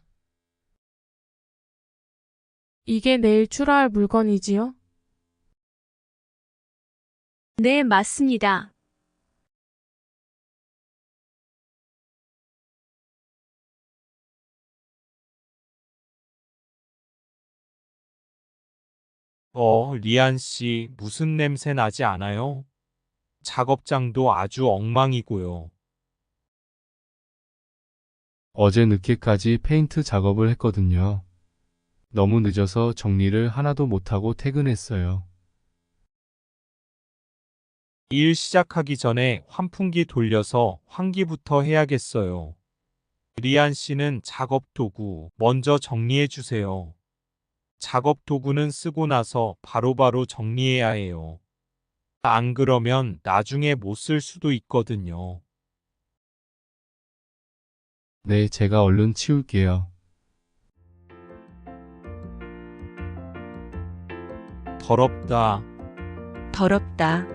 이게 내일 출하할 물건이지요? 네, 맞습니다. 리안 씨, 무슨 냄새 나지 않아요? 작업장도 아주 엉망이고요. 어제 늦게까지 페인트 작업을 했거든요. 너무 늦어서 정리를 하나도 못하고 퇴근했어요. 일 시작하기 전에 환풍기 돌려서 환기부터 해야겠어요. 리안 씨는 작업 도구 먼저 정리해 주세요. 작업 도구는 쓰고 나서 바로바로 정리해야 해요. 안 그러면 나중에 못 쓸 수도 있거든요. 네, 제가 얼른 치울게요. 더럽다. 더럽다.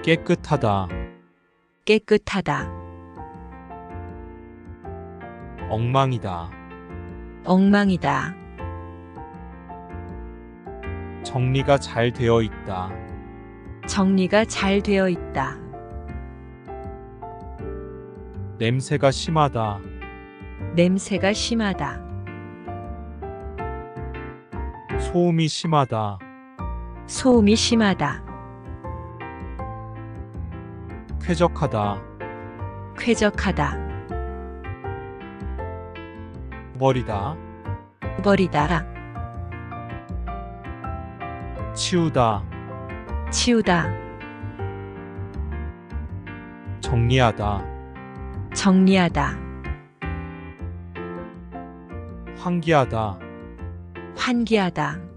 깨끗하다. 깨끗하다. 엉망이다. 엉망이다. 정리가 잘 되어 있다. 정리가 잘 되어 있다. 냄새가 심하다. 냄새가 심하다. 소음이 심하다. 소음이 심하다. 쾌적하다. 쾌적하다. 버리다. 버리다. 치우다. 치우다. 정리하다. 정리하다. 환기하다. 환기하다.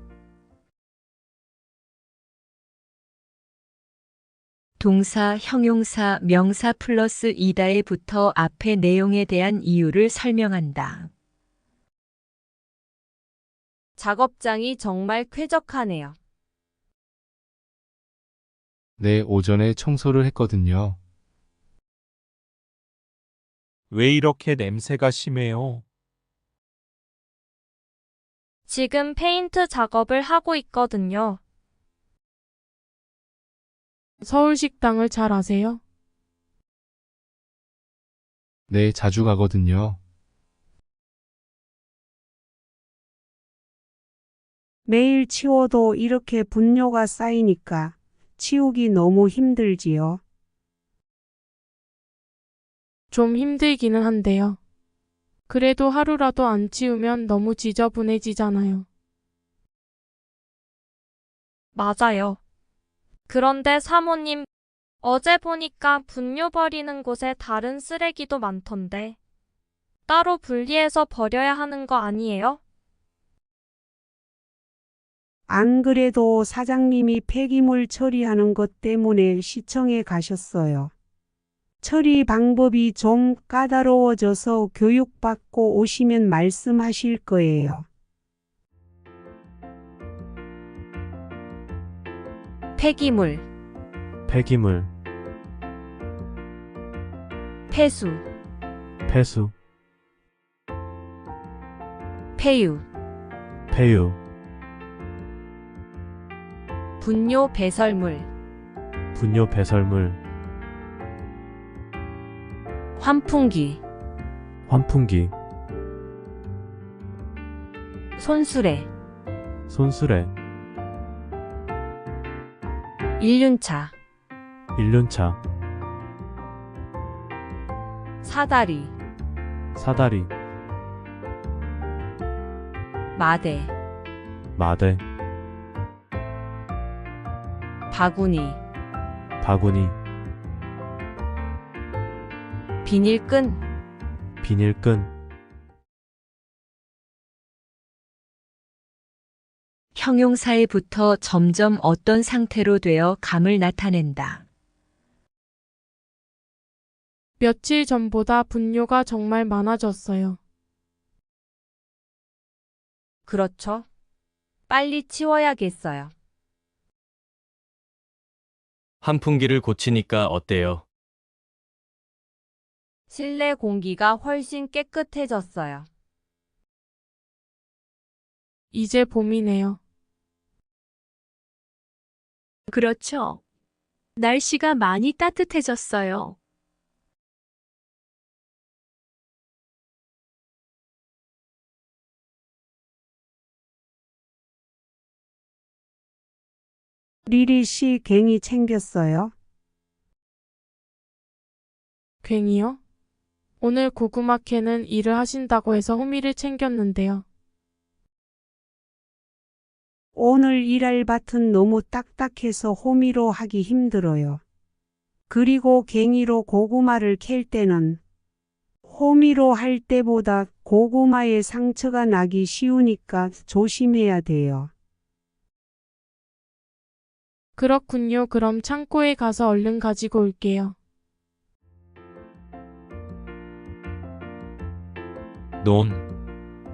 동사, 형용사, 명사 플러스 이다에 붙어 앞의 내용에 대한 이유를 설명한다. 작업장이 정말 쾌적하네요. 네, 오전에 청소를 했거든요. 왜 이렇게 냄새가 심해요? 지금 페인트 작업을 하고 있거든요. 서울 식당을 잘 아세요? 네, 자주 가거든요. 매일 치워도 이렇게 분뇨가 쌓이니까 치우기 너무 힘들지요. 좀 힘들기는 한데요. 그래도 하루라도 안 치우면 너무 지저분해지잖아요. 맞아요. 그런데 사모님, 어제 보니까 분뇨 버리는 곳에 다른 쓰레기도 많던데. 따로 분리해서 버려야 하는 거 아니에요? 안 그래도 사장님이 폐기물 처리하는 것 때문에 시청에 가셨어요. 처리 방법이 좀 까다로워져서 교육받고 오시면 말씀하실 거예요. 폐기물, 폐기물, 폐수, 폐수, 폐유, 폐유, 분뇨 배설물, 분뇨 배설물, 환풍기, 환풍기, 손수레, 손수레, 일륜차, 일륜차, 사다리, 사다리, 마대, 마대, 바구니, 바구니, 비닐끈, 비닐끈, 형용사에 붙어 점점 어떤 상태로 되어 감을 나타낸다. 며칠 전보다 분뇨가 정말 많아졌어요. 그렇죠. 빨리 치워야겠어요. 환풍기를 고치니까 어때요? 실내 공기가 훨씬 깨끗해졌어요. 이제 봄이네요. 그렇죠. 날씨가 많이 따뜻해졌어요. 리리 씨 갱이 챙겼어요? 괭이요? 오늘 고구마 캐는 일을 하신다고 해서 호미를 챙겼는데요. 오늘 일할 밭은 너무 딱딱해서 호미로 하기 힘들어요. 그리고 갱이로 고구마를 캘 때는 호미로 할 때보다 고구마에 상처가 나기 쉬우니까 조심해야 돼요. 그렇군요. 그럼 창고에 가서 얼른 가지고 올게요. 논,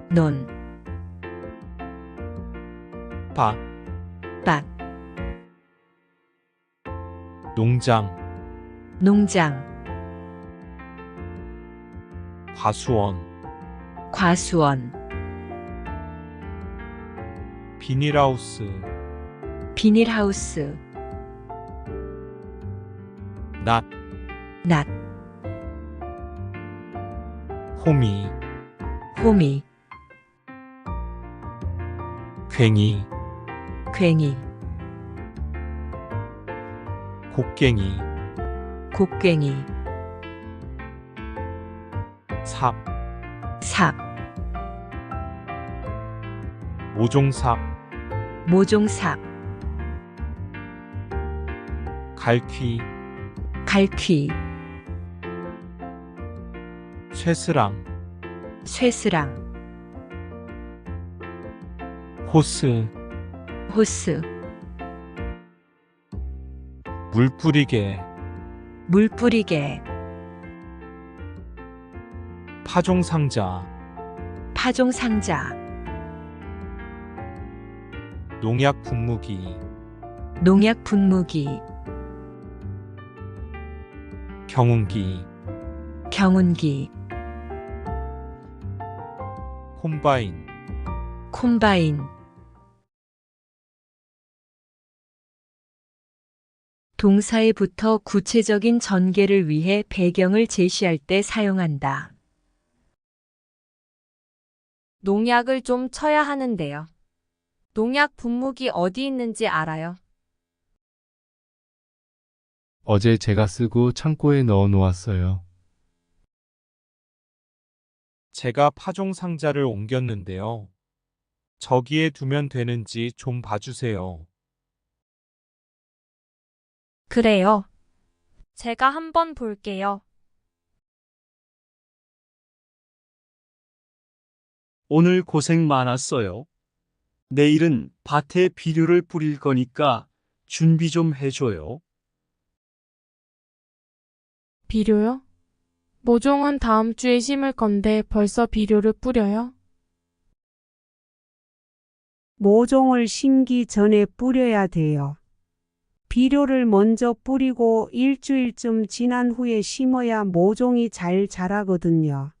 논, 밭, 밭, 농장, 농장, 과수원, 과수원, 비닐하우스, 비닐하우스, 낫, 낫, 호미, 호미, 괭이, 괭이, 곡괭이, 곡괭이, 삽, 삽, 모종삽, 모종삽, 갈퀴, 갈퀴, 쇠스랑, 쇠스랑, 호스, 호스, 물 뿌리개, 물 뿌리개, 파종상자, 파종상자, 농약 분무기, 농약 분무기, 경운기, 경운기, 콤바인, 콤바인, 동사에 붙어 구체적인 전개를 위해 배경을 제시할 때 사용한다. 농약을 좀 쳐야 하는데요. 농약 분무기 어디 있는지 알아요? 어제 제가 쓰고 창고에 넣어 놓았어요. 제가 파종상자를 옮겼는데요. 저기에 두면 되는지 좀 봐주세요. 그래요. 제가 한번 볼게요. 오늘 고생 많았어요. 내일은 밭에 비료를 뿌릴 거니까 준비 좀 해줘요. 비료요? 모종은 다음 주에 심을 건데 벌써 비료를 뿌려요? 모종을 심기 전에 뿌려야 돼요. 비료를 먼저 뿌리고 일주일쯤 지난 후에 심어야 모종이 잘 자라거든요.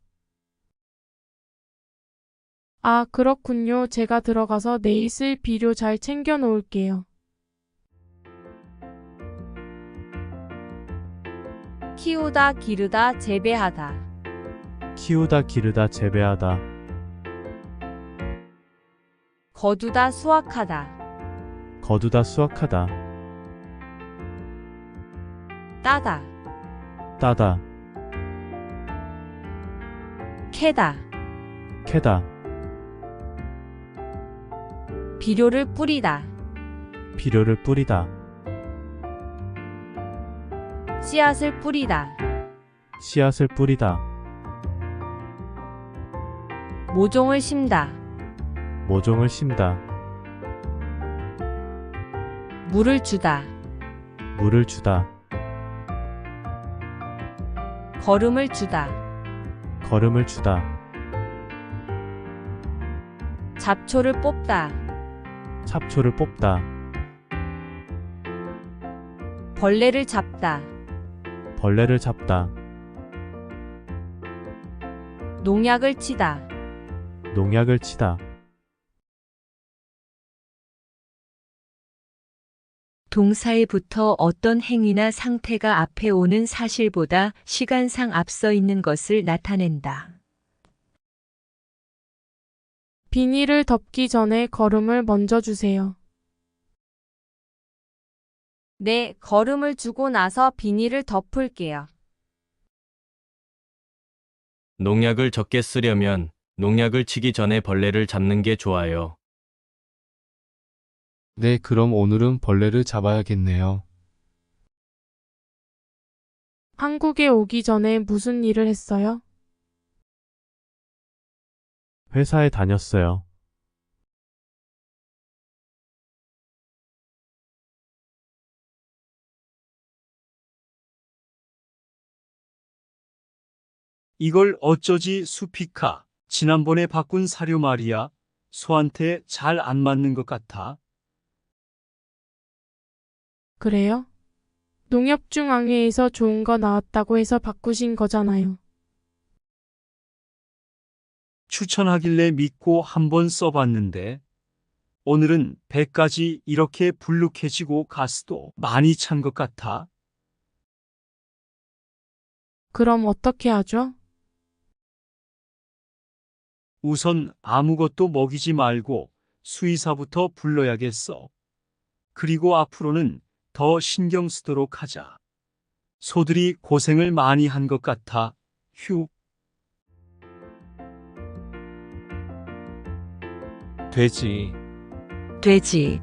아, 그렇군요. 제가 들어가서 내일 쓸 비료 잘 챙겨 놓을게요. 키우다, 기르다, 재배하다. 키우다 기르다 재배하다. 거두다, 수확하다. 거두다 수확하다. 따다, 따다. 캐다. 캐다. 비료를 뿌리다. 비료를 뿌리다. 씨앗을 뿌리다. 씨앗을 뿌리다. 모종을 심다. 모종을 심다. 물을 주다. 물을 주다. 걸음을 주다. 걸음을 주다. 잡초를 뽑다. 잡초를 뽑다. 벌레를 잡다. 벌레를 잡다. 농약을 치다. 농약을 치다. 동사에 붙어 어떤 행위나 상태가 앞에 오는 사실보다 시간상 앞서 있는 것을 나타낸다. 비닐을 덮기 전에 걸음을 먼저 주세요. 네, 걸음을 주고 나서 비닐을 덮을게요. 농약을 적게 쓰려면 농약을 치기 전에 벌레를 잡는 게 좋아요. 네, 그럼 오늘은 벌레를 잡아야겠네요. 한국에 오기 전에 무슨 일을 했어요? 회사에 다녔어요. 이걸 어쩌지 수피카. 지난번에 바꾼 사료 말이야. 소한테 잘 안 맞는 것 같아. 그래요? 농협중앙회에서 좋은 거 나왔다고 해서 바꾸신 거잖아요. 추천하길래 믿고 한번 써봤는데 오늘은 배까지 이렇게 불룩해지고 가스도 많이 찬 것 같아. 그럼 어떻게 하죠? 우선 아무것도 먹이지 말고 수의사부터 불러야겠어. 그리고 앞으로는 더 신경 쓰도록 하자. 소들이 고생을 많이 한 것 같아. 휴. 돼지, 돼지,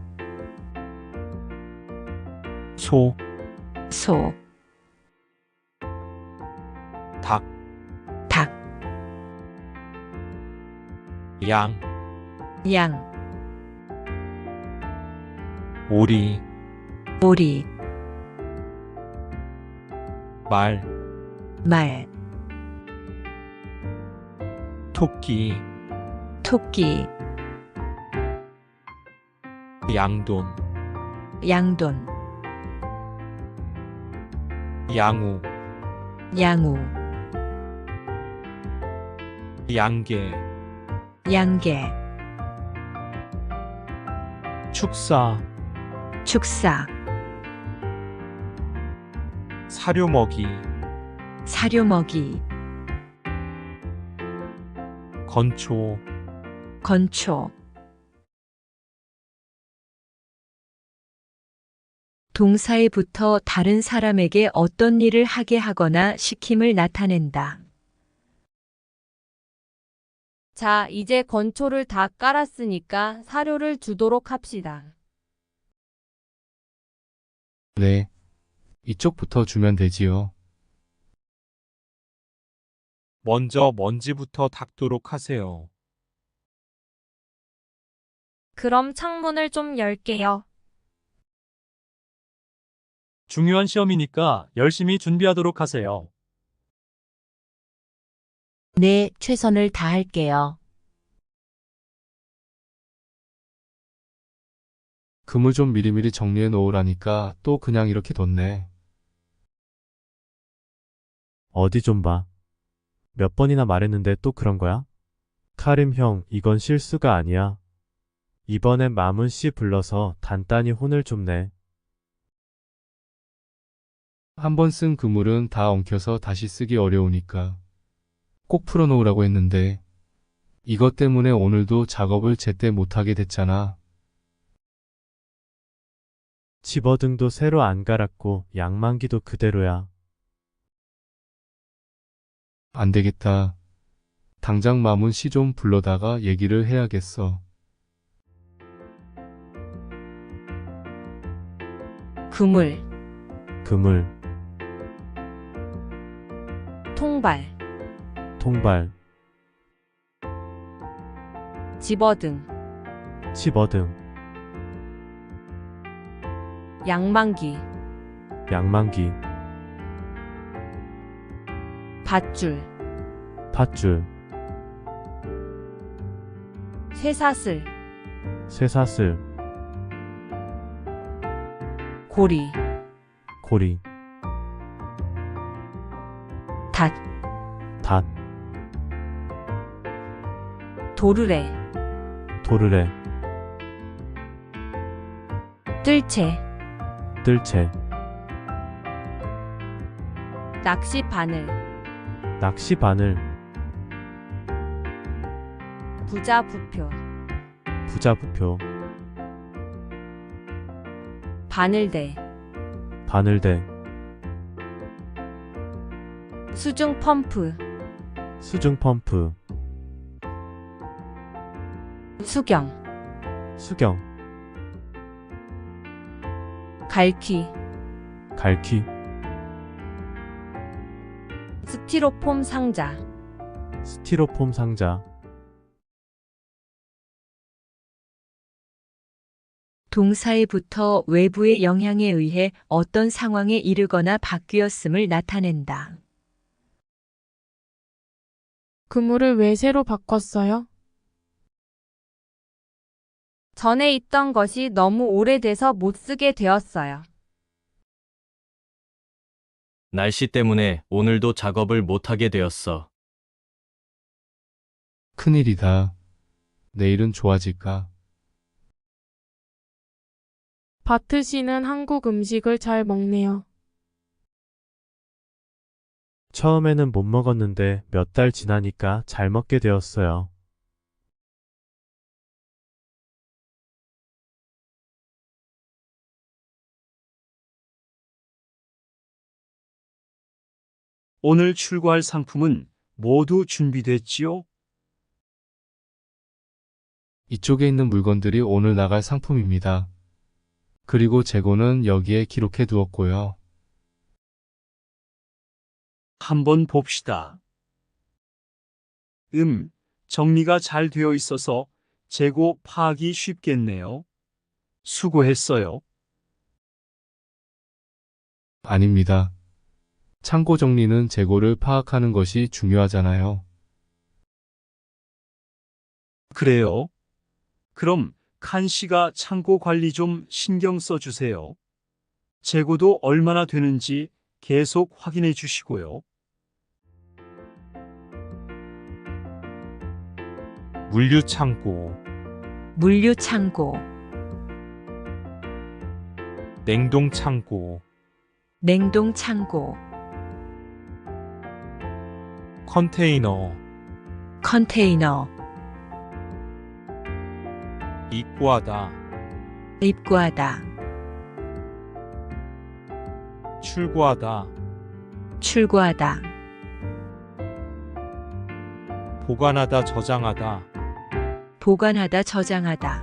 소, 소, 닭, 닭, 양, 양, 오리, 오리, 말, 말, 토끼, 토끼, 양돈, 양돈, 양우, 양우, 양개, 양개, 축사, 축사, 사료먹이, 사료먹이, 건초, 건초. 동사에 붙어 다른 사람에게 어떤 일을 하게 하거나 시킴을 나타낸다. 자, 이제 건초를 다 깔았으니까 사료를 주도록 합시다. 네, 이쪽부터 주면 되지요. 먼저 먼지부터 닦도록 하세요. 그럼 창문을 좀 열게요. 중요한 시험이니까 열심히 준비하도록 하세요. 네, 최선을 다할게요. 그물 좀 미리미리 정리해 놓으라니까 또 그냥 이렇게 뒀네. 어디 좀 봐. 몇 번이나 말했는데 또 그런 거야? 카림 형, 이건 실수가 아니야. 이번엔 마문 씨 불러서 단단히 혼을 좀 내. 한 번 쓴 그물은 다 엉켜서 다시 쓰기 어려우니까 꼭 풀어놓으라고 했는데 이것 때문에 오늘도 작업을 제때 못하게 됐잖아. 집어등도 새로 안 갈았고 양만기도 그대로야. 안 되겠다. 당장 마문 씨 좀 불러다가 얘기를 해야겠어. 그물, 그물, 통발, 통발, 집어등, 집어등, 양만기, 양만기, 밧줄, 밧줄, 쇠사슬, 쇠사슬, 고리, 고리, 닷, 닷, 도르래, 도르래, 뜰채, 뜰채, 낚시 바늘, 낚시 바늘, 부자 부표, 부자 부표, 바늘대, 바늘대, 수중 펌프, 수중 펌프, 수경, 수경, 갈퀴, 갈퀴, 스티로폼 상자, 스티로폼 상자, 동사에 붙어 외부의 영향에 의해 어떤 상황에 이르거나 바뀌었음을 나타낸다. 그물을 왜 새로 바꿨어요? 전에 있던 것이 너무 오래돼서 못 쓰게 되었어요. 날씨 때문에 오늘도 작업을 못하게 되었어. 큰일이다. 내일은 좋아질까? 바트 씨는 한국 음식을 잘 먹네요. 처음에는 못 먹었는데 몇 달 지나니까 잘 먹게 되었어요. 오늘 출고할 상품은 모두 준비됐지요? 이쪽에 있는 물건들이 오늘 나갈 상품입니다. 그리고 재고는 여기에 기록해 두었고요. 한번 봅시다. 정리가 잘 되어 있어서 재고 파악이 쉽겠네요. 수고했어요. 아닙니다. 창고 정리는 재고를 파악하는 것이 중요하잖아요. 그래요? 그럼 칸 씨가 창고 관리 좀 신경 써주세요. 재고도 얼마나 되는지 계속 확인해 주시고요. 물류 창고, 물류 창고, 냉동 창고, 냉동 창고, 컨테이너, 컨테이너, 입고하다, 입고하다, 출고하다, 출고하다, 보관하다, 저장하다, 보관하다, 저장하다,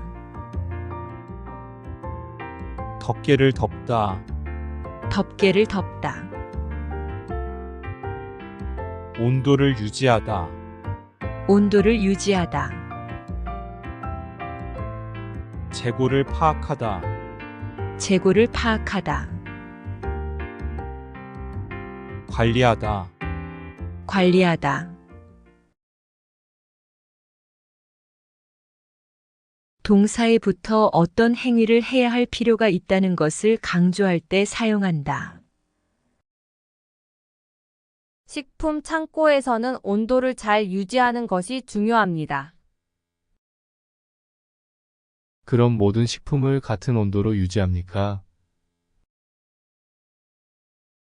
덮개를 덮다, 덮개를 덮다, 온도를 유지하다, 온도를 유지하다, 재고를 파악하다, 재고를 파악하다, 관리하다, 관리하다. 동사에 붙어 어떤 행위를 해야 할 필요가 있다는 것을 강조할 때 사용한다. 식품 창고에서는 온도를 잘 유지하는 것이 중요합니다. 그럼 모든 식품을 같은 온도로 유지합니까?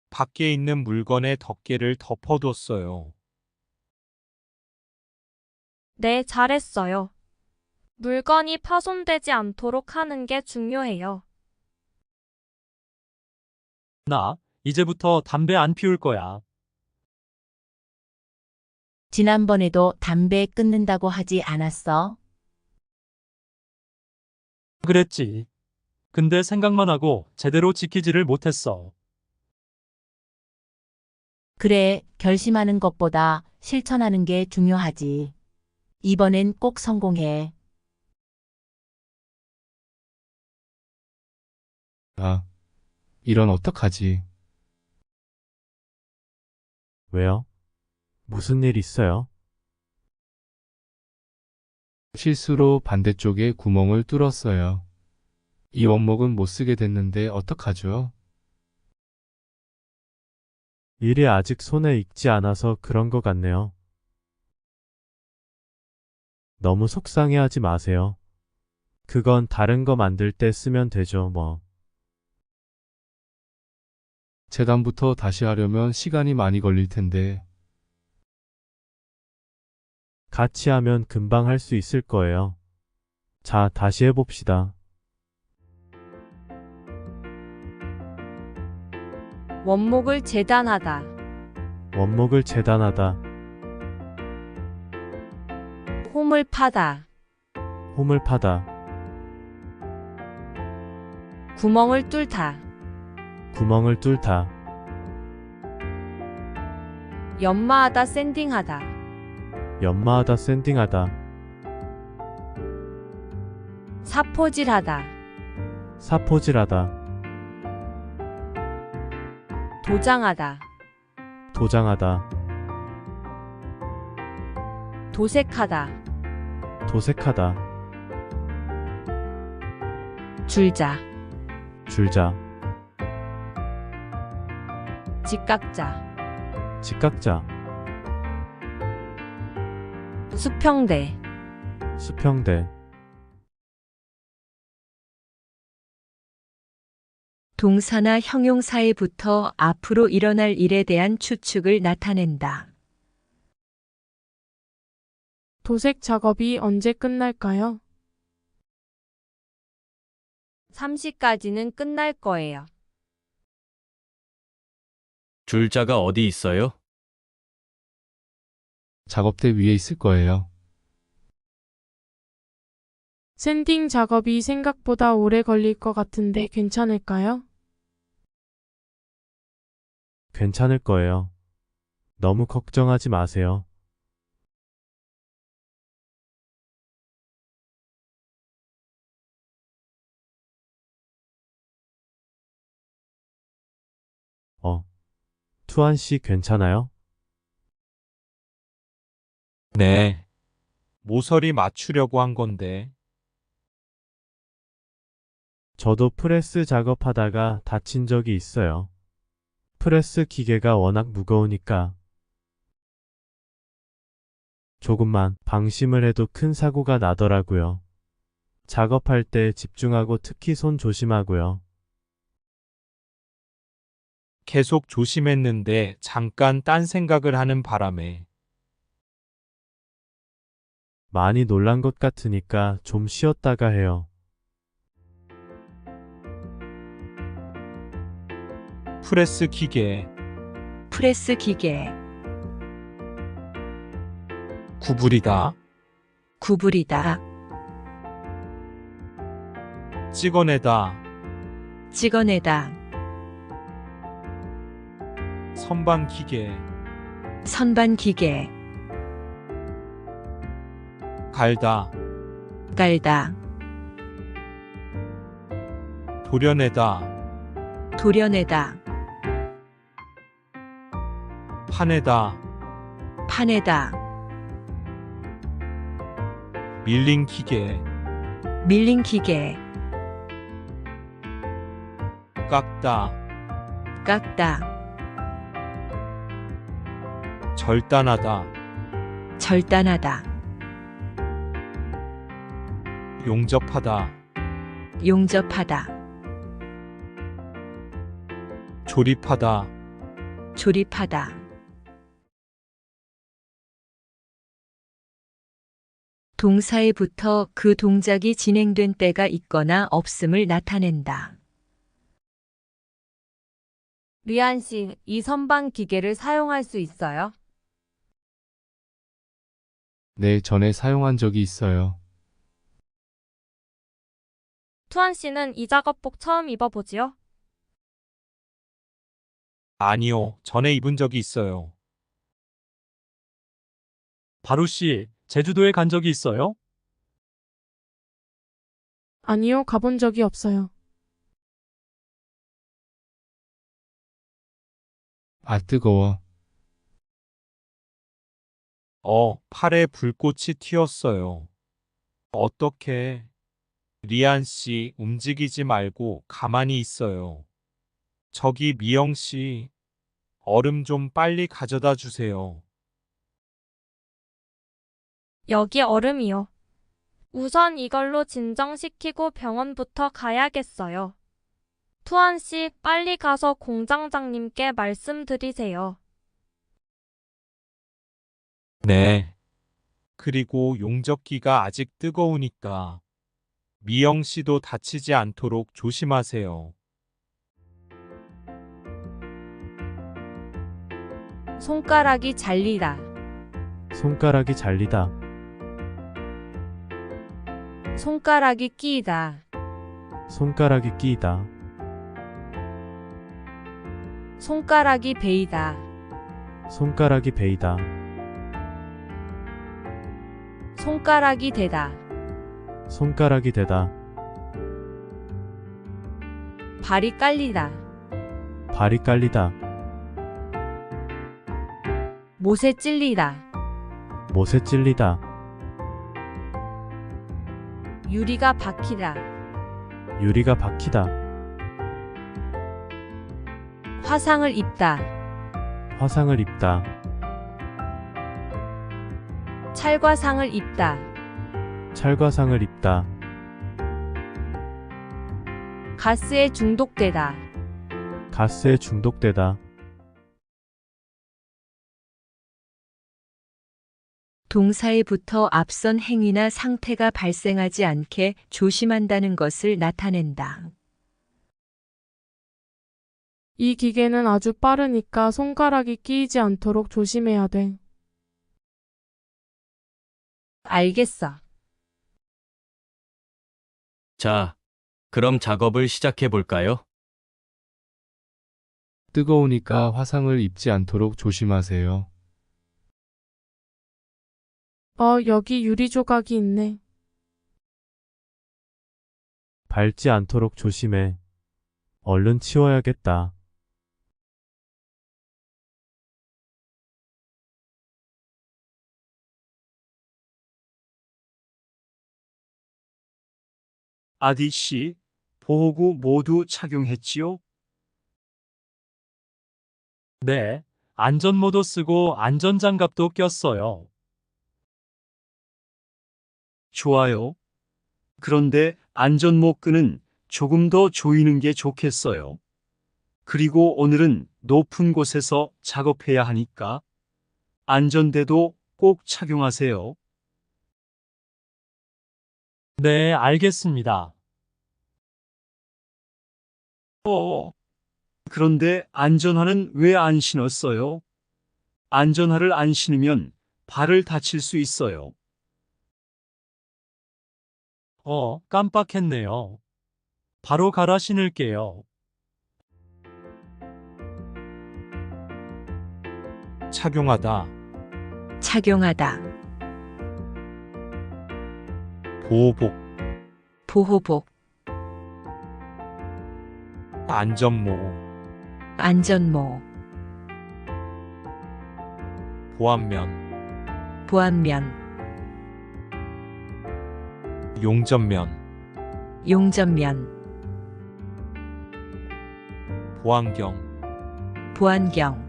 밖에 있는 물건에 덮개를 덮어뒀어요. 네, 잘했어요. 물건이 파손되지 않도록 하는 게 중요해요. 나 이제부터 담배 안 피울 거야. 지난번에도 담배 끊는다고 하지 않았어? 그랬지. 근데 생각만 하고 제대로 지키지를 못했어. 그래, 결심하는 것보다 실천하는 게 중요하지. 이번엔 꼭 성공해. 아, 이런 어떡하지? 왜요? 무슨 일 있어요? 실수로 반대쪽에 구멍을 뚫었어요. 이 원목은 못 쓰게 됐는데 어떡하죠? 일이 아직 손에 익지 않아서 그런 것 같네요. 너무 속상해하지 마세요. 그건 다른 거 만들 때 쓰면 되죠, 뭐. 재단부터 다시 하려면 시간이 많이 걸릴 텐데. 같이 하면 금방 할 수 있을 거예요. 자, 다시 해봅시다. 원목을 재단하다. 원목을 재단하다. 홈을 파다. 홈을 파다. 구멍을 뚫다. 구멍을 뚫다. 연마하다 샌딩하다. 연마하다 샌딩하다. 사포질하다. 사포질하다. 도장하다. 도장하다. 도색하다. 도색하다. 줄자. 줄자. 직각자. 직각자. 수평대. 수평대. 동사나 형용사에부터 앞으로 일어날 일에 대한 추측을 나타낸다. 도색 작업이 언제 끝날까요? 3시까지는 끝날 거예요. 줄자가 어디 있어요? 작업대 위에 있을 거예요. 샌딩 작업이 생각보다 오래 걸릴 것 같은데 괜찮을까요? 괜찮을 거예요. 너무 걱정하지 마세요. 투안 씨 괜찮아요? 네. 모서리 맞추려고 한 건데. 저도 프레스 작업하다가 다친 적이 있어요. 프레스 기계가 워낙 무거우니까. 조금만 방심을 해도 큰 사고가 나더라고요. 작업할 때 집중하고 특히 손 조심하고요. 계속 조심했는데 잠깐 딴 생각을 하는 바람에 많이 놀란 것 같으니까 좀 쉬었다가 해요. 프레스 기계, 프레스 기계, 구부리다, 구부리다, 찍어내다, 찍어내다, 선반 기계, 선반 기계, 갈다, 깔다, 도려내다, 도려내다, 파내다, 파내다, 밀링 기계, 밀링 기계, 깎다, 깎다, 절단하다, 절단하다, 용접하다, 용접하다, 조립하다, 조립하다. 동사에부터 그 동작이 진행된 때가 있거나 없음을 나타낸다. 리안 씨, 이 선반 기계를 사용할 수 있어요? 네, 전에 사용한 적이 있어요. 투안 씨는 이 작업복 처음 입어보지요? 아니요, 전에 입은 적이 있어요. 바루 씨, 제주도에 간 적이 있어요? 아니요, 가본 적이 없어요. 아, 뜨거워. 팔에 불꽃이 튀었어요. 어떻게? 리안 씨, 움직이지 말고 가만히 있어요. 저기 미영 씨, 얼음 좀 빨리 가져다 주세요. 여기 얼음이요. 우선 이걸로 진정시키고 병원부터 가야겠어요. 투안 씨, 빨리 가서 공장장님께 말씀드리세요. 네. 그리고 용접기가 아직 뜨거우니까 미영 씨도 다치지 않도록 조심하세요. 손가락이 잘리다. 손가락이 잘리다. 손가락이 끼이다. 손가락이 끼이다. 손가락이 베이다. 손가락이 베이다. 손가락이 대다. 손가락이 대다. 발이 깔리다. 발이 깔리다. 못에 찔리다. 못에 찔리다. 유리가 박히다. 유리가 박히다. 화상을 입다. 화상을 입다. 찰과상을 입다. 찰과상을 입다. 가스에 중독되다. 가스에 중독되다. 동사에 붙어 앞선 행위나 상태가 발생하지 않게 조심한다는 것을 나타낸다. 이 기계는 아주 빠르니까 손가락이 끼이지 않도록 조심해야 돼. 알겠어. 자, 그럼 작업을 시작해 볼까요? 뜨거우니까 화상을 입지 않도록 조심하세요. 여기 유리 조각이 있네. 밟지 않도록 조심해. 얼른 치워야겠다. 아디 씨, 보호구 모두 착용했지요? 네, 안전모도 쓰고 안전장갑도 꼈어요. 좋아요. 그런데 안전모 끈은 조금 더 조이는 게 좋겠어요. 그리고 오늘은 높은 곳에서 작업해야 하니까 안전대도 꼭 착용하세요. 네, 알겠습니다. 그런데 안전화는 왜 안 신었어요? 안전화를 안 신으면 발을 다칠 수 있어요. 깜빡했네요. 바로 갈아 신을게요. 착용하다. 착용하다. 보호복. 보호복. 안전모. 안전모. 보안면. 보안면. 용접면. 용접면. 보안경. 보안경.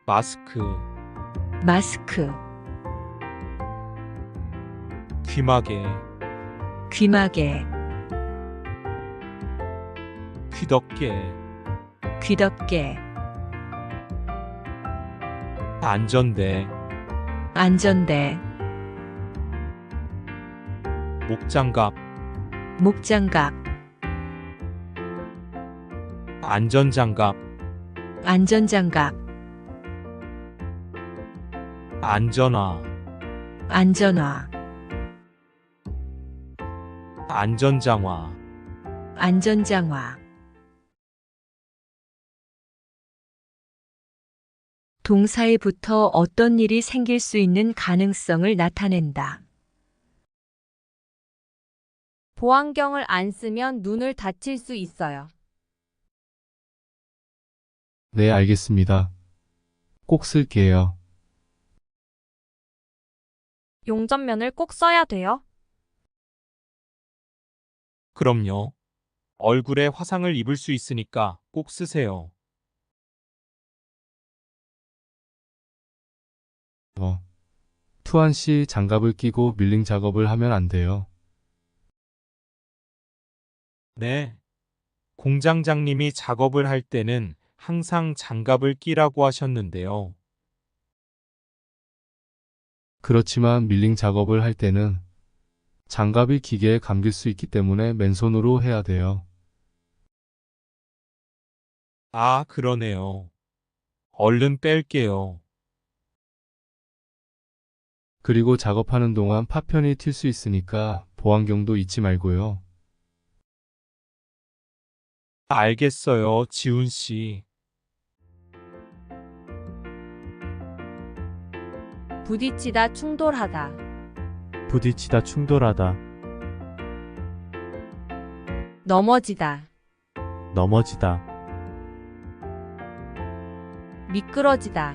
마스크. 마스크. 귀마개. 귀마개. 귀덮개. 귀덮개. 안전대. 안전대. 목장갑. 목장갑. 안전장갑. 안전장갑. 안전화. 안전화. 안전장화. 안전장화. 동사에 붙어 어떤 일이 생길 수 있는 가능성을 나타낸다. 보안경을 안 쓰면 눈을 다칠 수 있어요. 네, 알겠습니다. 꼭 쓸게요. 용접면을 꼭 써야 돼요? 그럼요. 얼굴에 화상을 입을 수 있으니까 꼭 쓰세요. 투한 씨 장갑을 끼고 밀링 작업을 하면 안 돼요. 네. 공장장님이 작업을 할 때는 항상 장갑을 끼라고 하셨는데요. 그렇지만 밀링 작업을 할 때는 장갑이 기계에 감길 수 있기 때문에 맨손으로 해야 돼요. 아, 그러네요. 얼른 뺄게요. 그리고 작업하는 동안 파편이 튈 수 있으니까 보안경도 잊지 말고요. 알겠어요, 지훈 씨. 부딪히다 충돌하다. 부딪히다 충돌하다. 넘어지다. 넘어지다. 미끄러지다.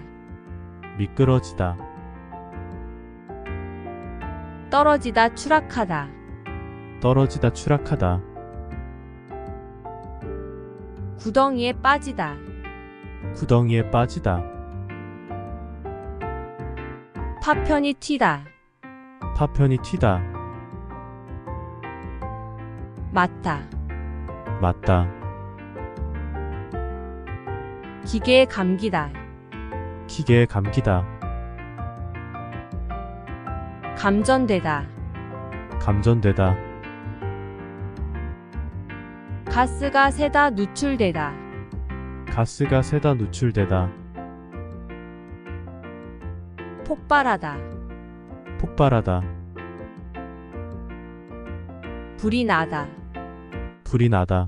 미끄러지다. 떨어지다 추락하다. 떨어지다 추락하다. 구덩이에 빠지다. 구덩이에 빠지다. 파편이 튀다. 파편이 튀다. 맞다. 맞다. 기계에 감기다. 기계에 감기다. 감전되다. 감전되다. 가스가 새다 누출되다. 가스가 새다 누출되다. 폭발하다. 폭발하다. 불이 나다. 불이 나다.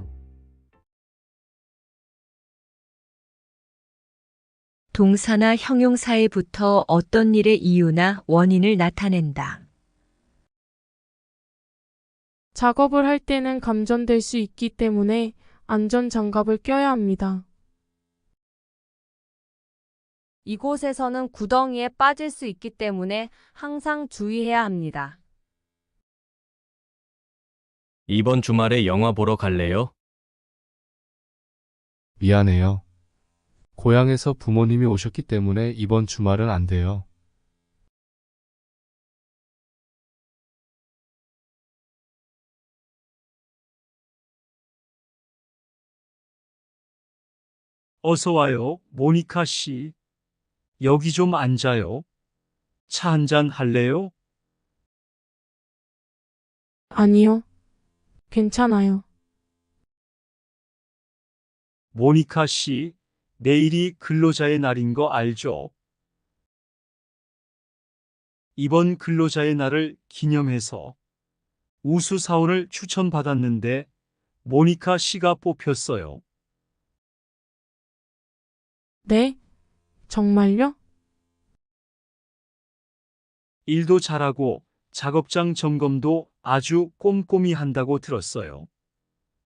동사나 형용사에 붙어 어떤 일의 이유나 원인을 나타낸다. 작업을 할 때는 감전될 수 있기 때문에 안전장갑을 껴야 합니다. 이곳에서는 구덩이에 빠질 수 있기 때문에 항상 주의해야 합니다. 이번 주말에 영화 보러 갈래요? 미안해요. 고향에서 부모님이 오셨기 때문에 이번 주말은 안 돼요. 어서 와요, 모니카 씨. 여기 좀 앉아요. 차 한잔 할래요? 아니요. 괜찮아요. 모니카 씨, 내일이 근로자의 날인 거 알죠? 이번 근로자의 날을 기념해서 우수 사원을 추천받았는데 모니카 씨가 뽑혔어요. 네? 정말요? 일도 잘하고 작업장 점검도 아주 꼼꼼히 한다고 들었어요.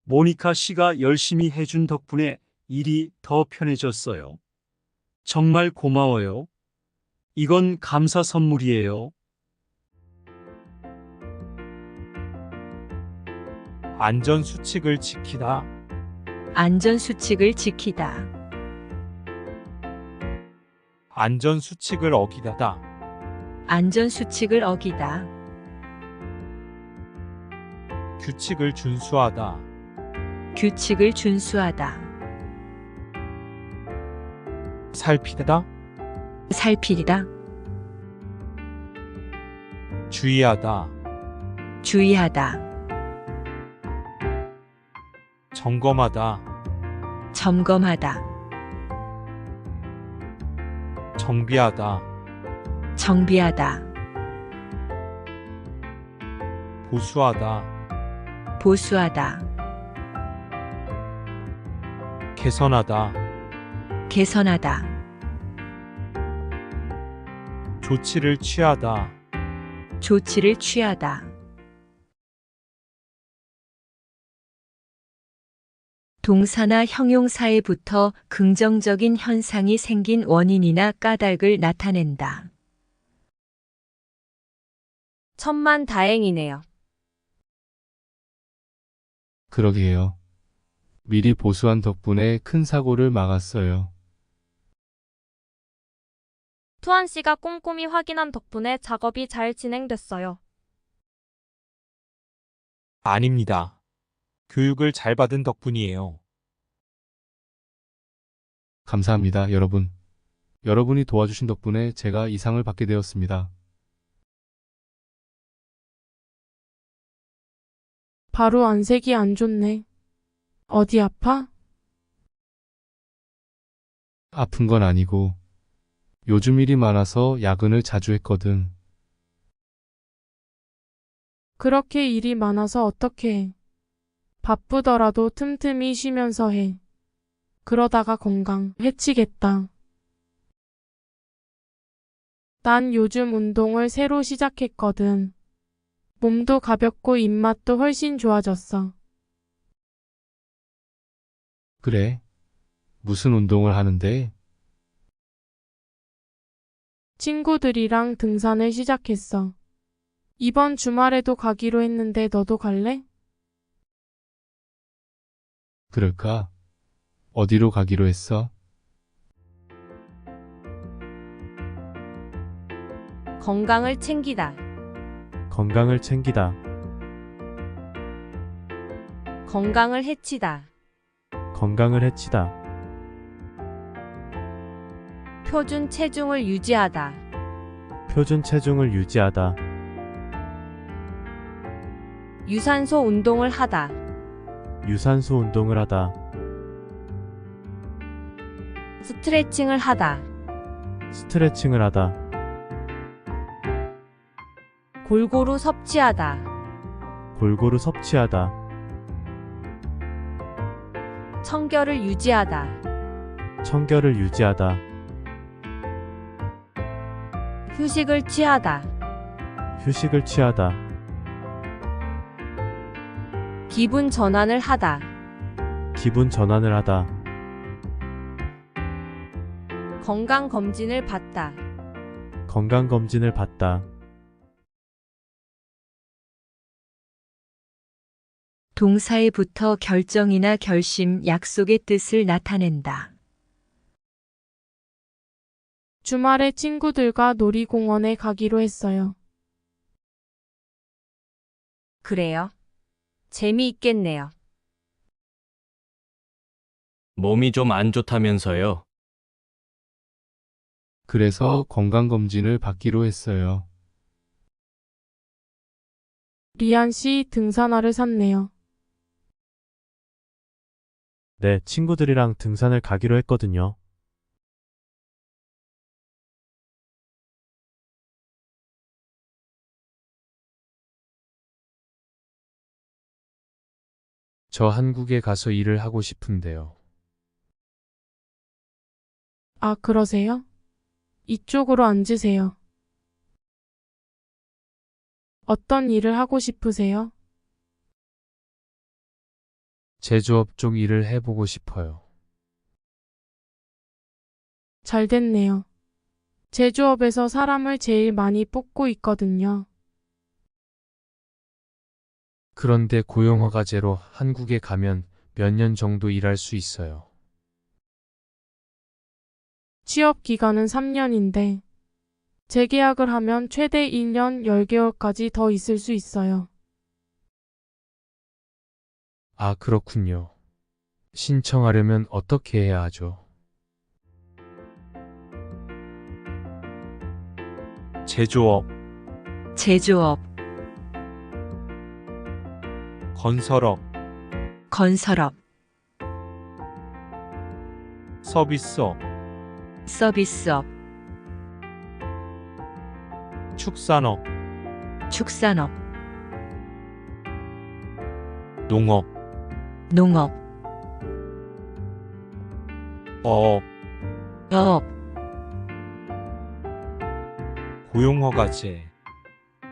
모니카 씨가 열심히 해준 덕분에 일이 더 편해졌어요. 정말 고마워요. 이건 감사 선물이에요. 안전수칙을 지키다. 안전수칙을 지키다. 안전수칙을 어기다다. 안전수칙을 어기다. 규칙을 준수하다. 규칙을 준수하다. 살피다. 살피다. 주의하다. 주의하다. 점검하다. 점검하다. 정비하다. 정비하다. 보수하다. 보수하다. 개선하다. 개선하다. 조치를 취하다. 조치를 취하다. 동사나 형용사에 붙어 긍정적인 현상이 생긴 원인이나 까닭을 나타낸다. 천만 다행이네요. 그러게요. 미리 보수한 덕분에 큰 사고를 막았어요. 투안 씨가 꼼꼼히 확인한 덕분에 작업이 잘 진행됐어요. 아닙니다. 교육을 잘 받은 덕분이에요. 감사합니다, 여러분. 여러분이 도와주신 덕분에 제가 이 상을 받게 되었습니다. 바로 안색이 안 좋네. 어디 아파? 아픈 건 아니고 요즘 일이 많아서 야근을 자주 했거든. 그렇게 일이 많아서 어떻게 해. 바쁘더라도 틈틈이 쉬면서 해. 그러다가 건강 해치겠다. 난 요즘 운동을 새로 시작했거든. 몸도 가볍고 입맛도 훨씬 좋아졌어. 그래? 무슨 운동을 하는데? 친구들이랑 등산을 시작했어. 이번 주말에도 가기로 했는데 너도 갈래? 그럴까? 어디로 가기로 했어? 건강을 챙기다. 건강을 챙기다. 건강을 해치다. 건강을 해치다. 표준 체중을 유지하다. 표준 체중을 유지하다. 유산소 운동을 하다. 유산소 운동을 하다. 스트레칭을 하다. 스트레칭을 하다. 골고루 섭취하다. 골고루 섭취하다. 청결을 유지하다. 청결을 유지하다. 휴식을 취하다. 휴식을 취하다. 기분 전환을 하다. 기분 전환을 하다. 건강 검진을 받다. 건강 검진을 받다. 동사에 붙어 결정이나 결심, 약속의 뜻을 나타낸다. 주말에 친구들과 놀이공원에 가기로 했어요. 그래요? 재미있겠네요. 몸이 좀 안 좋다면서요. 그래서 건강검진을 받기로 했어요. 리안 씨 등산화를 샀네요. 네, 친구들이랑 등산을 가기로 했거든요. 저 한국에 가서 일을 하고 싶은데요. 아, 그러세요? 이쪽으로 앉으세요. 어떤 일을 하고 싶으세요? 제조업 쪽 일을 해보고 싶어요. 잘 됐네요. 제조업에서 사람을 제일 많이 뽑고 있거든요. 그런데 고용허가제로 한국에 가면 몇 년 정도 일할 수 있어요. 취업 기간은 3년인데 재계약을 하면 최대 1년 10개월까지 더 있을 수 있어요. 아, 그렇군요. 신청하려면 어떻게 해야 하죠? 제조업, 제조업, 건설업, 건설업, 서비스업, 서비스업, 축산업, 축산업, 농업, 농업, 어업, 어업, 고용허가제,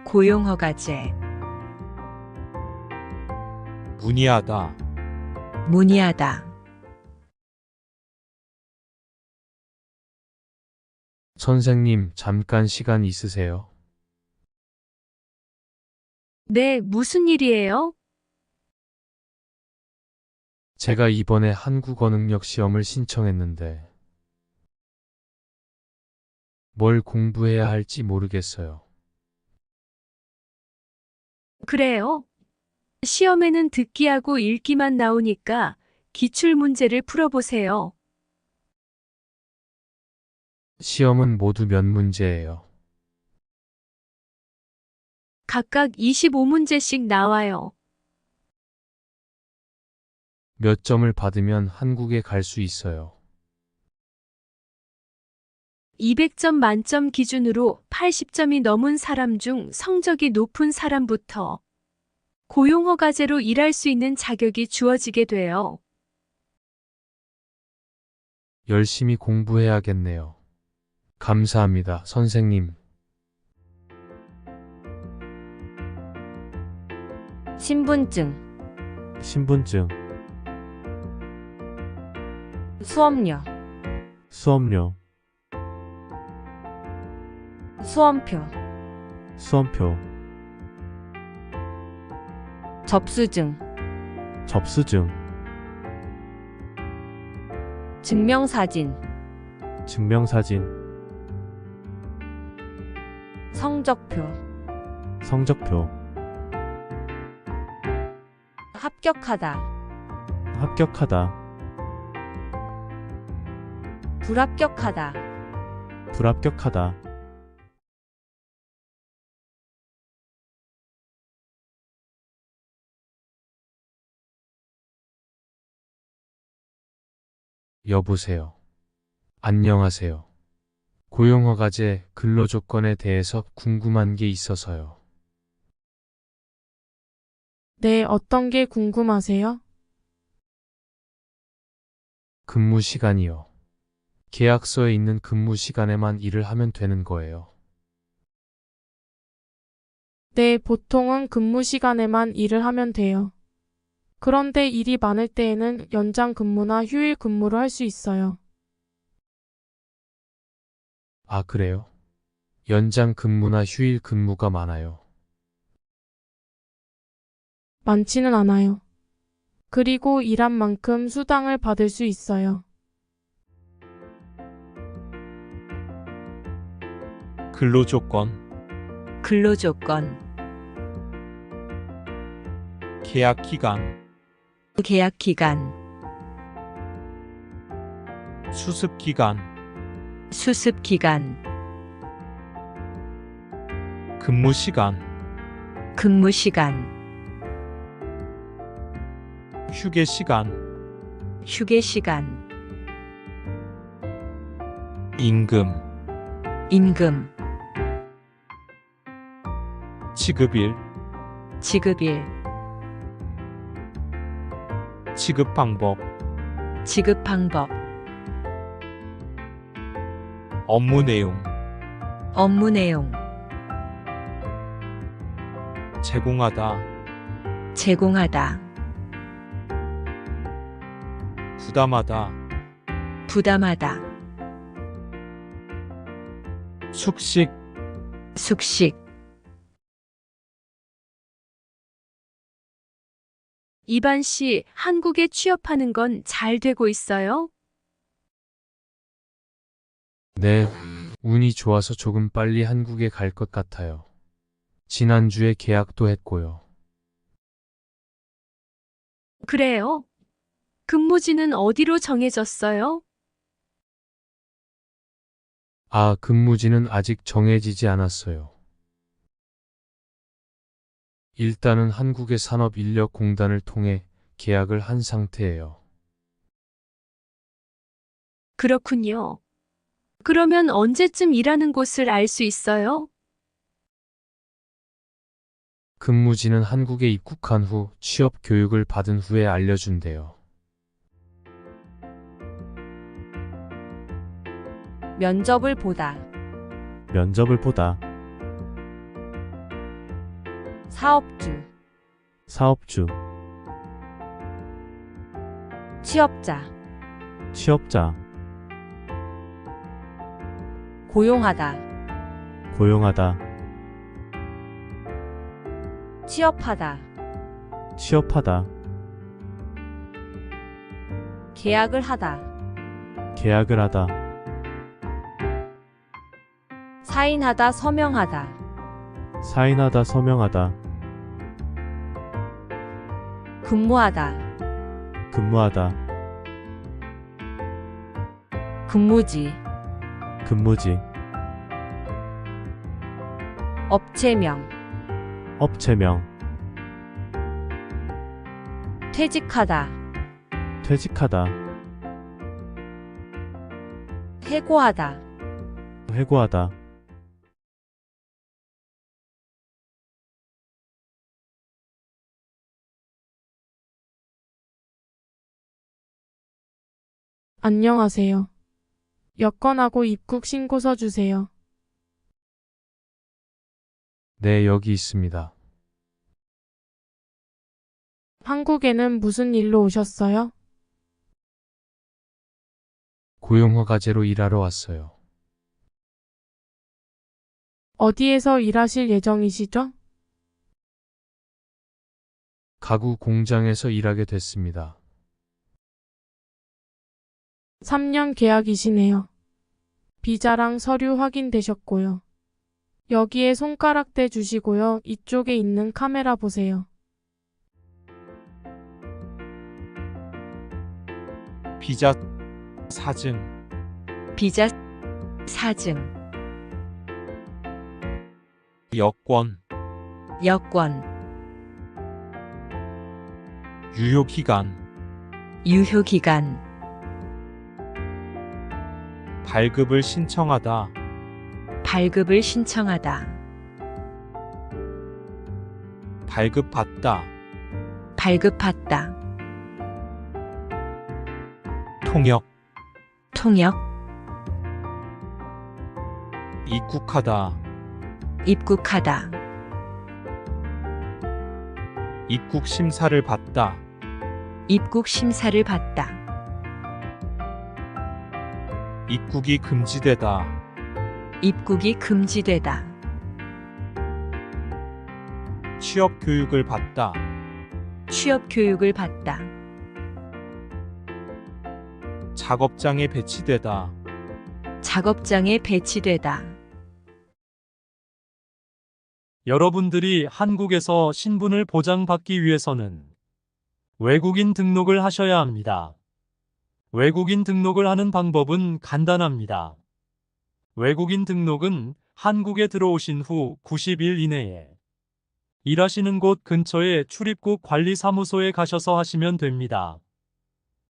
고용허가제, 문의하다, 문의하다. 선생님, 잠깐 시간 있으세요? 네, 무슨 일이에요? 제가 이번에 한국어 능력 시험을 신청했는데 뭘 공부해야 할지 모르겠어요. 그래요? 시험에는 듣기하고 읽기만 나오니까 기출 문제를 풀어보세요. 시험은 모두 몇 문제예요? 각각 25문제씩 나와요. 몇 점을 받으면 한국에 갈 수 있어요? 200점 만점 기준으로 80점이 넘은 사람 중 성적이 높은 사람부터 고용허가제로 일할 수 있는 자격이 주어지게 돼요. 열심히 공부해야겠네요. 감사합니다, 선생님. 신분증, 신분증, 수업료, 수업료, 수험표, 수험표, 접수증, 접수증, 증명사진, 증명사진, 성적표, 성적표, 합격하다, 합격하다, 불합격하다, 불합격하다, 여보세요. 안녕하세요. 고용허가제 근로조건에 대해서 궁금한 게 있어서요. 네, 어떤 게 궁금하세요? 근무 시간이요. 계약서에 있는 근무 시간에만 일을 하면 되는 거예요. 네, 보통은 근무 시간에만 일을 하면 돼요. 그런데 일이 많을 때에는 연장 근무나 휴일 근무를 할 수 있어요. 아, 그래요? 연장 근무나 휴일 근무가 많아요. 많지는 않아요. 그리고 일한 만큼 수당을 받을 수 있어요. 근로조건, 근로조건, 계약기간, 계약기간, 수습기간, 수습기간, 근무시간, 근무시간, 휴게시간, 휴게시간, 임금, 임금, 지급일, 지급일, 지급 방법, 지급 방법, 업무 내용, 업무 내용, 제공하다, 제공하다, 부담하다, 부담하다, 숙식, 숙식, 이반 씨, 한국에 취업하는 건 잘 되고 있어요? 네, 운이 좋아서 조금 빨리 한국에 갈 것 같아요. 지난주에 계약도 했고요. 그래요? 근무지는 어디로 정해졌어요? 아, 근무지는 아직 정해지지 않았어요. 일단은 한국의 산업인력공단을 통해 계약을 한 상태예요. 그렇군요. 그러면 언제쯤 일하는 곳을 알 수 있어요? 근무지는 한국에 입국한 후 취업 교육을 받은 후에 알려준대요. 면접을 보다, 면접을 보다, 사업주, 사업주, 취업자, 취업자, 고용하다, 고용하다, 취업하다, 취업하다, 계약을 하다, 계약을 하다, 사인하다, 서명하다, 사인하다, 서명하다, 근무하다, 근무하다, 근무지, 근무지, 업체명, 업체명, 퇴직하다, 퇴직하다, 해고하다, 해고하다, 안녕하세요. 여권하고 입국 신고서 주세요. 네, 여기 있습니다. 한국에는 무슨 일로 오셨어요? 고용허가제로 일하러 왔어요. 어디에서 일하실 예정이시죠? 가구 공장에서 일하게 됐습니다. 3년 계약이시네요. 비자랑 서류 확인되셨고요. 여기에 손가락대 주시고요. 이쪽에 있는 카메라 보세요. 비자 사증, 비자 사증, 여권, 여권, 유효기간, 유효기간, 발급을 신청하다, 발급을 신청하다, 발급받다, 발급받다, 통역, 통역, 입국하다, 입국하다, 입국 심사를 받다, 입국 심사를 받다, 입국이 금지되다, 입국이 금지되다, 취업 교육을 받다, 취업 교육을 받다, 작업장에 배치되다, 작업장에 배치되다. 여러분들이 한국에서 신분을 보장받기 위해서는 외국인 등록을 하셔야 합니다. 외국인 등록을 하는 방법은 간단합니다. 외국인 등록은 한국에 들어오신 후 90일 이내에 일하시는 곳 근처의 출입국 관리사무소에 가셔서 하시면 됩니다.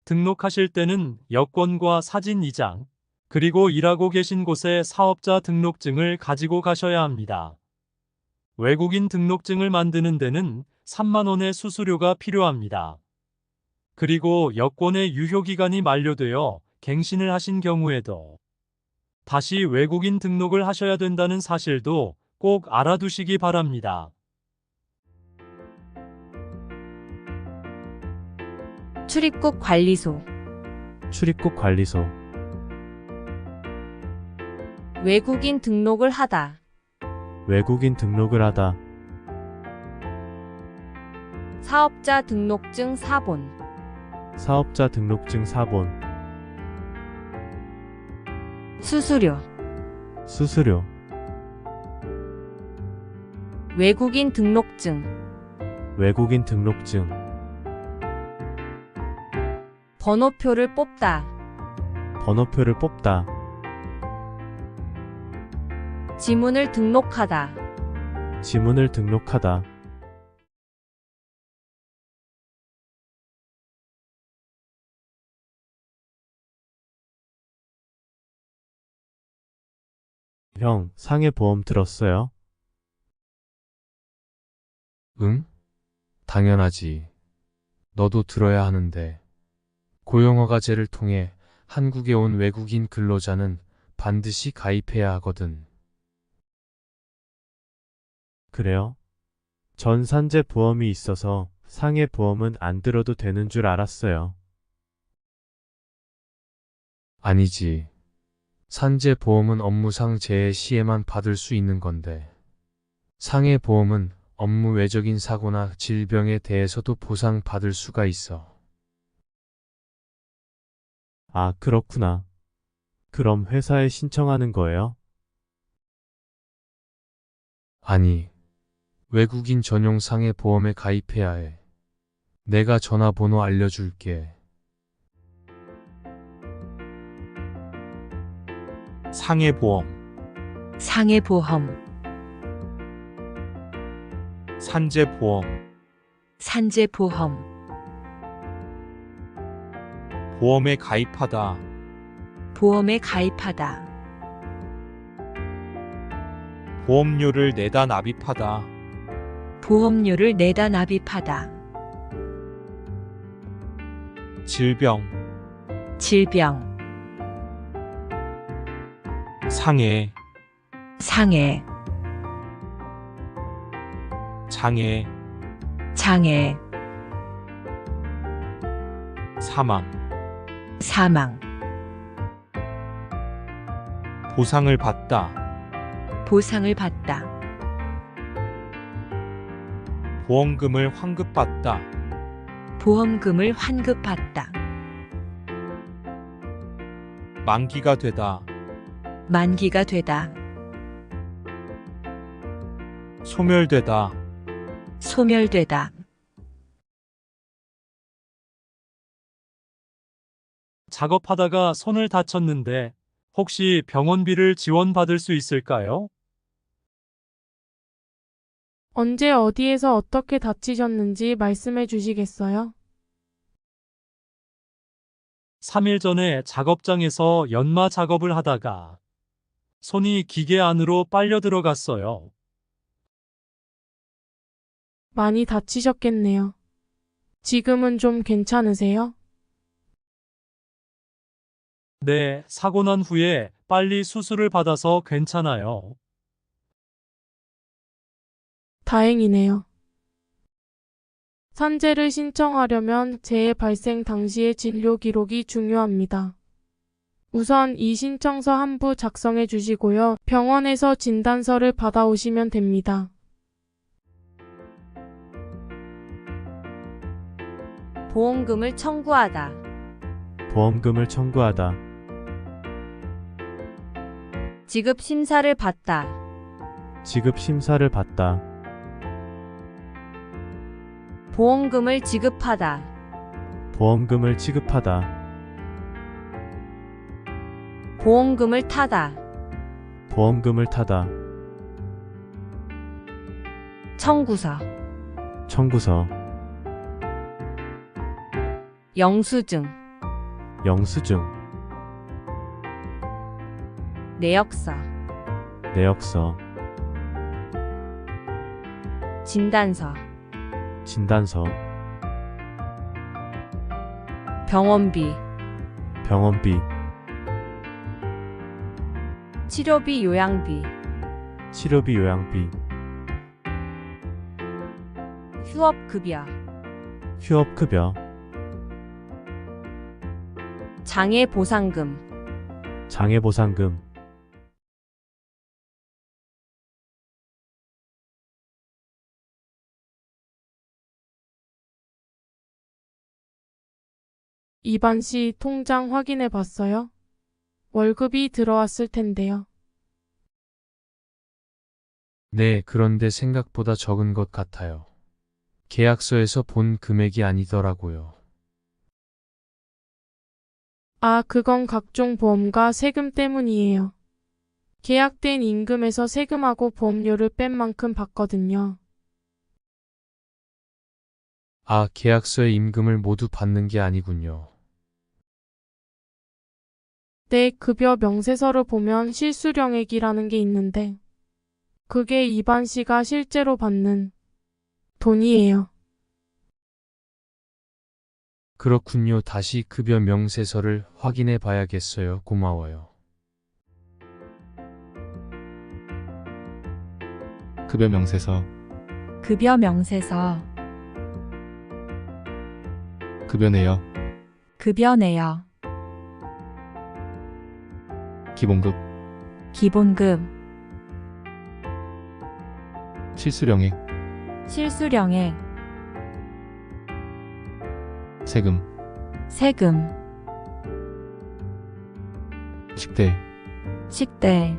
등록하실 때는 여권과 사진 2장, 그리고 일하고 계신 곳의 사업자 등록증을 가지고 가셔야 합니다. 외국인 등록증을 만드는 데는 3만 원의 수수료가 필요합니다. 그리고 여권의 유효기간이 만료되어 갱신을 하신 경우에도 다시 외국인 등록을 하셔야 된다는 사실도 꼭 알아두시기 바랍니다. 출입국 관리소, 출입국 관리소, 외국인 등록을 하다, 외국인 등록을 하다, 사업자 등록증 사본, 사업자 등록증 사본, 수수료, 수수료, 외국인 등록증, 외국인 등록증, 번호표를 뽑다, 번호표를 뽑다, 지문을 등록하다, 지문을 등록하다, 형, 상해 보험 들었어요? 응? 당연하지. 너도 들어야 하는데. 고용허가제를 통해 한국에 온 외국인 근로자는 반드시 가입해야 하거든. 그래요? 전 산재 보험이 있어서 상해 보험은 안 들어도 되는 줄 알았어요. 아니지. 산재보험은 업무상 재해 시에만 받을 수 있는 건데. 상해보험은 업무 외적인 사고나 질병에 대해서도 보상받을 수가 있어. 아, 그렇구나. 그럼 회사에 신청하는 거예요? 아니, 외국인 전용 상해보험에 가입해야 해. 내가 전화번호 알려줄게. 상해보험, 상해보험, 산재보험, 산재보험, 보험에 가입하다, 보험에 가입하다, 보험료를 내다 납입하다, 보험료를 내다 납입하다, 질병, 질병, 상해, 상해, 장애, 장애, 사망, 사망, 보상을 받다, 보상을 받다, 보험금을 환급받다, 보험금을 환급받다, 만기가 되다, 만기가 되다, 소멸되다, 소멸되다. 작업하다가 손을 다쳤는데 혹시 병원비를 지원받을 수 있을까요? 언제 어디에서 어떻게 다치셨는지 말씀해 주시겠어요? 3일 전에 작업장에서 연마 작업을 하다가 손이 기계 안으로 빨려 들어갔어요. 많이 다치셨겠네요. 지금은 좀 괜찮으세요? 네, 사고 난 후에 빨리 수술을 받아서 괜찮아요. 다행이네요. 산재를 신청하려면 재해 발생 당시의 진료 기록이 중요합니다. 우선 이 신청서 한 부 작성해 주시고요. 병원에서 진단서를 받아오시면 됩니다. 보험금을 청구하다. 보험금을 청구하다. 지급 심사를 받다. 지급 심사를 받다. 보험금을 지급하다. 보험금을 지급하다. 보험금을 타다. 보험금을 타다. 청구서. 청구서. 영수증. 영수증. 내역서. 내역서. 진단서. 진단서. 병원비. 병원비. 치료비 요양비. 치료비 요양비. 휴업급여. 휴업급여. 장애보상금. 장애보상금. 이반 씨 통장 확인해 봤어요? 월급이 들어왔을 텐데요. 네, 그런데 생각보다 적은 것 같아요. 계약서에서 본 금액이 아니더라고요. 아, 그건 각종 보험과 세금 때문이에요. 계약된 임금에서 세금하고 보험료를 뺀 만큼 받거든요. 아, 계약서의 임금을 모두 받는 게 아니군요. 내 급여 명세서를 보면 실수령액이라는 게 있는데 그게 이반 씨가 실제로 받는 돈이에요. 그렇군요. 다시 급여 명세서를 확인해 봐야겠어요. 고마워요. 급여 명세서, 급여 명세서, 급여 내역, 급여 내역, 기본급, 기본급, 실수령액, 실수령액, 세금, 세금, 식대, 식대,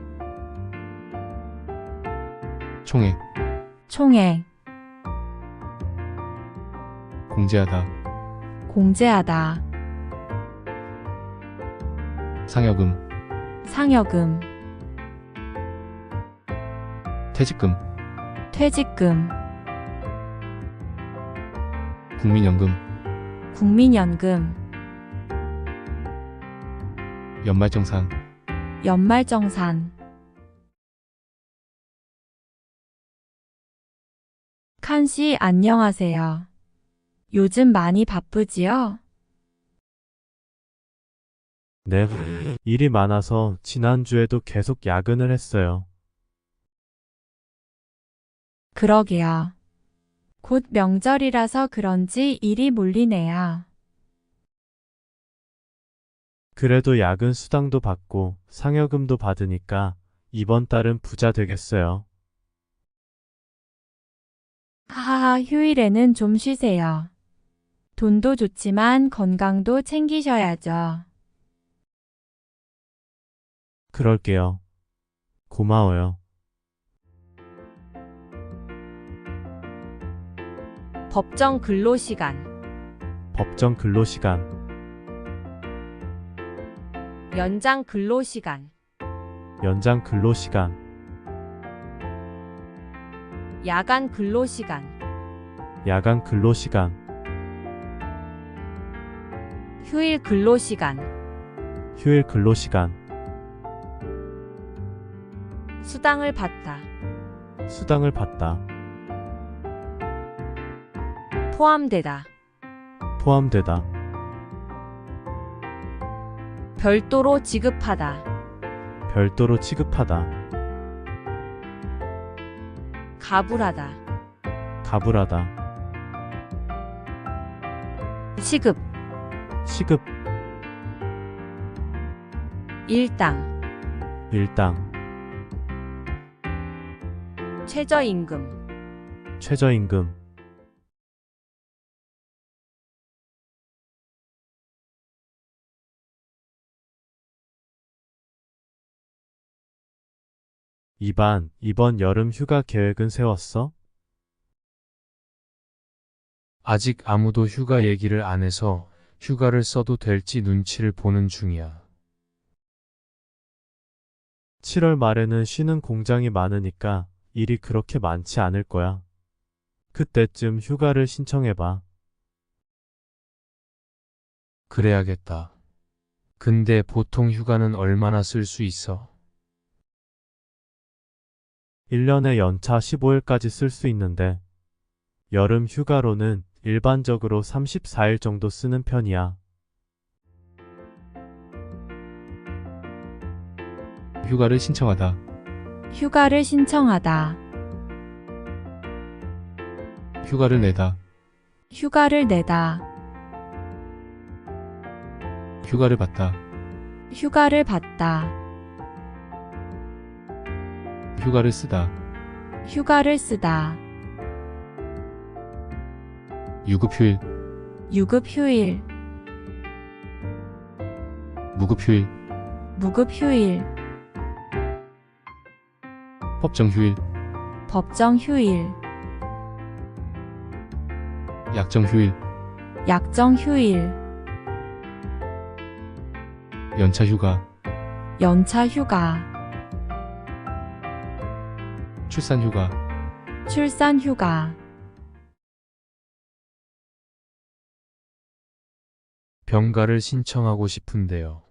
총액, 총액, 공제하다, 공제하다, 상여금, 상여금, 퇴직금, 퇴직금, 국민연금, 국민연금, 연말정산, 연말정산. 칸 씨, 안녕하세요. 요즘 많이 바쁘지요? 네, 일이 많아서 지난주에도 계속 야근을 했어요. 그러게요. 곧 명절이라서 그런지 일이 몰리네요. 그래도 야근 수당도 받고 상여금도 받으니까 이번 달은 부자 되겠어요. 하하, 휴일에는 좀 쉬세요. 돈도 좋지만 건강도 챙기셔야죠. 그럴게요. 고마워요. 법정 근로시간, 법정 근로시간, 연장 근로시간, 연장 근로시간, 야간 근로시간, 야간 근로시간, 휴일 근로시간, 휴일 근로시간, 수당을 받다, 수당을 받다, 포함되다, 포함되다, 별도로 지급하다, 별도로 취급하다, 가불하다, 가불하다, 시급, 시급, 일당, 일당, 최저임금, 최저임금, 이번 여름 휴가 계획은 세웠어? 아직 아무도 휴가 얘기를 안 해서 휴가를 써도 될지 눈치를 보는 중이야. 7월 말에는 쉬는 공장이 많으니까 일이 그렇게 많지 않을 거야. 그때쯤 휴가를 신청해봐. 그래야겠다. 근데 보통 휴가는 얼마나 쓸 수 있어? 1년에 연차 15일까지 쓸 수 있는데 여름 휴가로는 일반적으로 34일 정도 쓰는 편이야. 휴가를 신청하다, 휴가를 신청하다, 휴가를 내다, 휴가를 내다, 휴가를 받다, 휴가를 받다, 휴가를 쓰다, 휴가를 쓰다, 유급휴일, 유급휴일, 무급휴일, 무급휴일, 법정휴일, 법정휴일, 약정휴일, 약정휴일, 연차휴가, 연차휴가, 출산휴가, 출산휴가. 병가를 신청하고 싶은데요.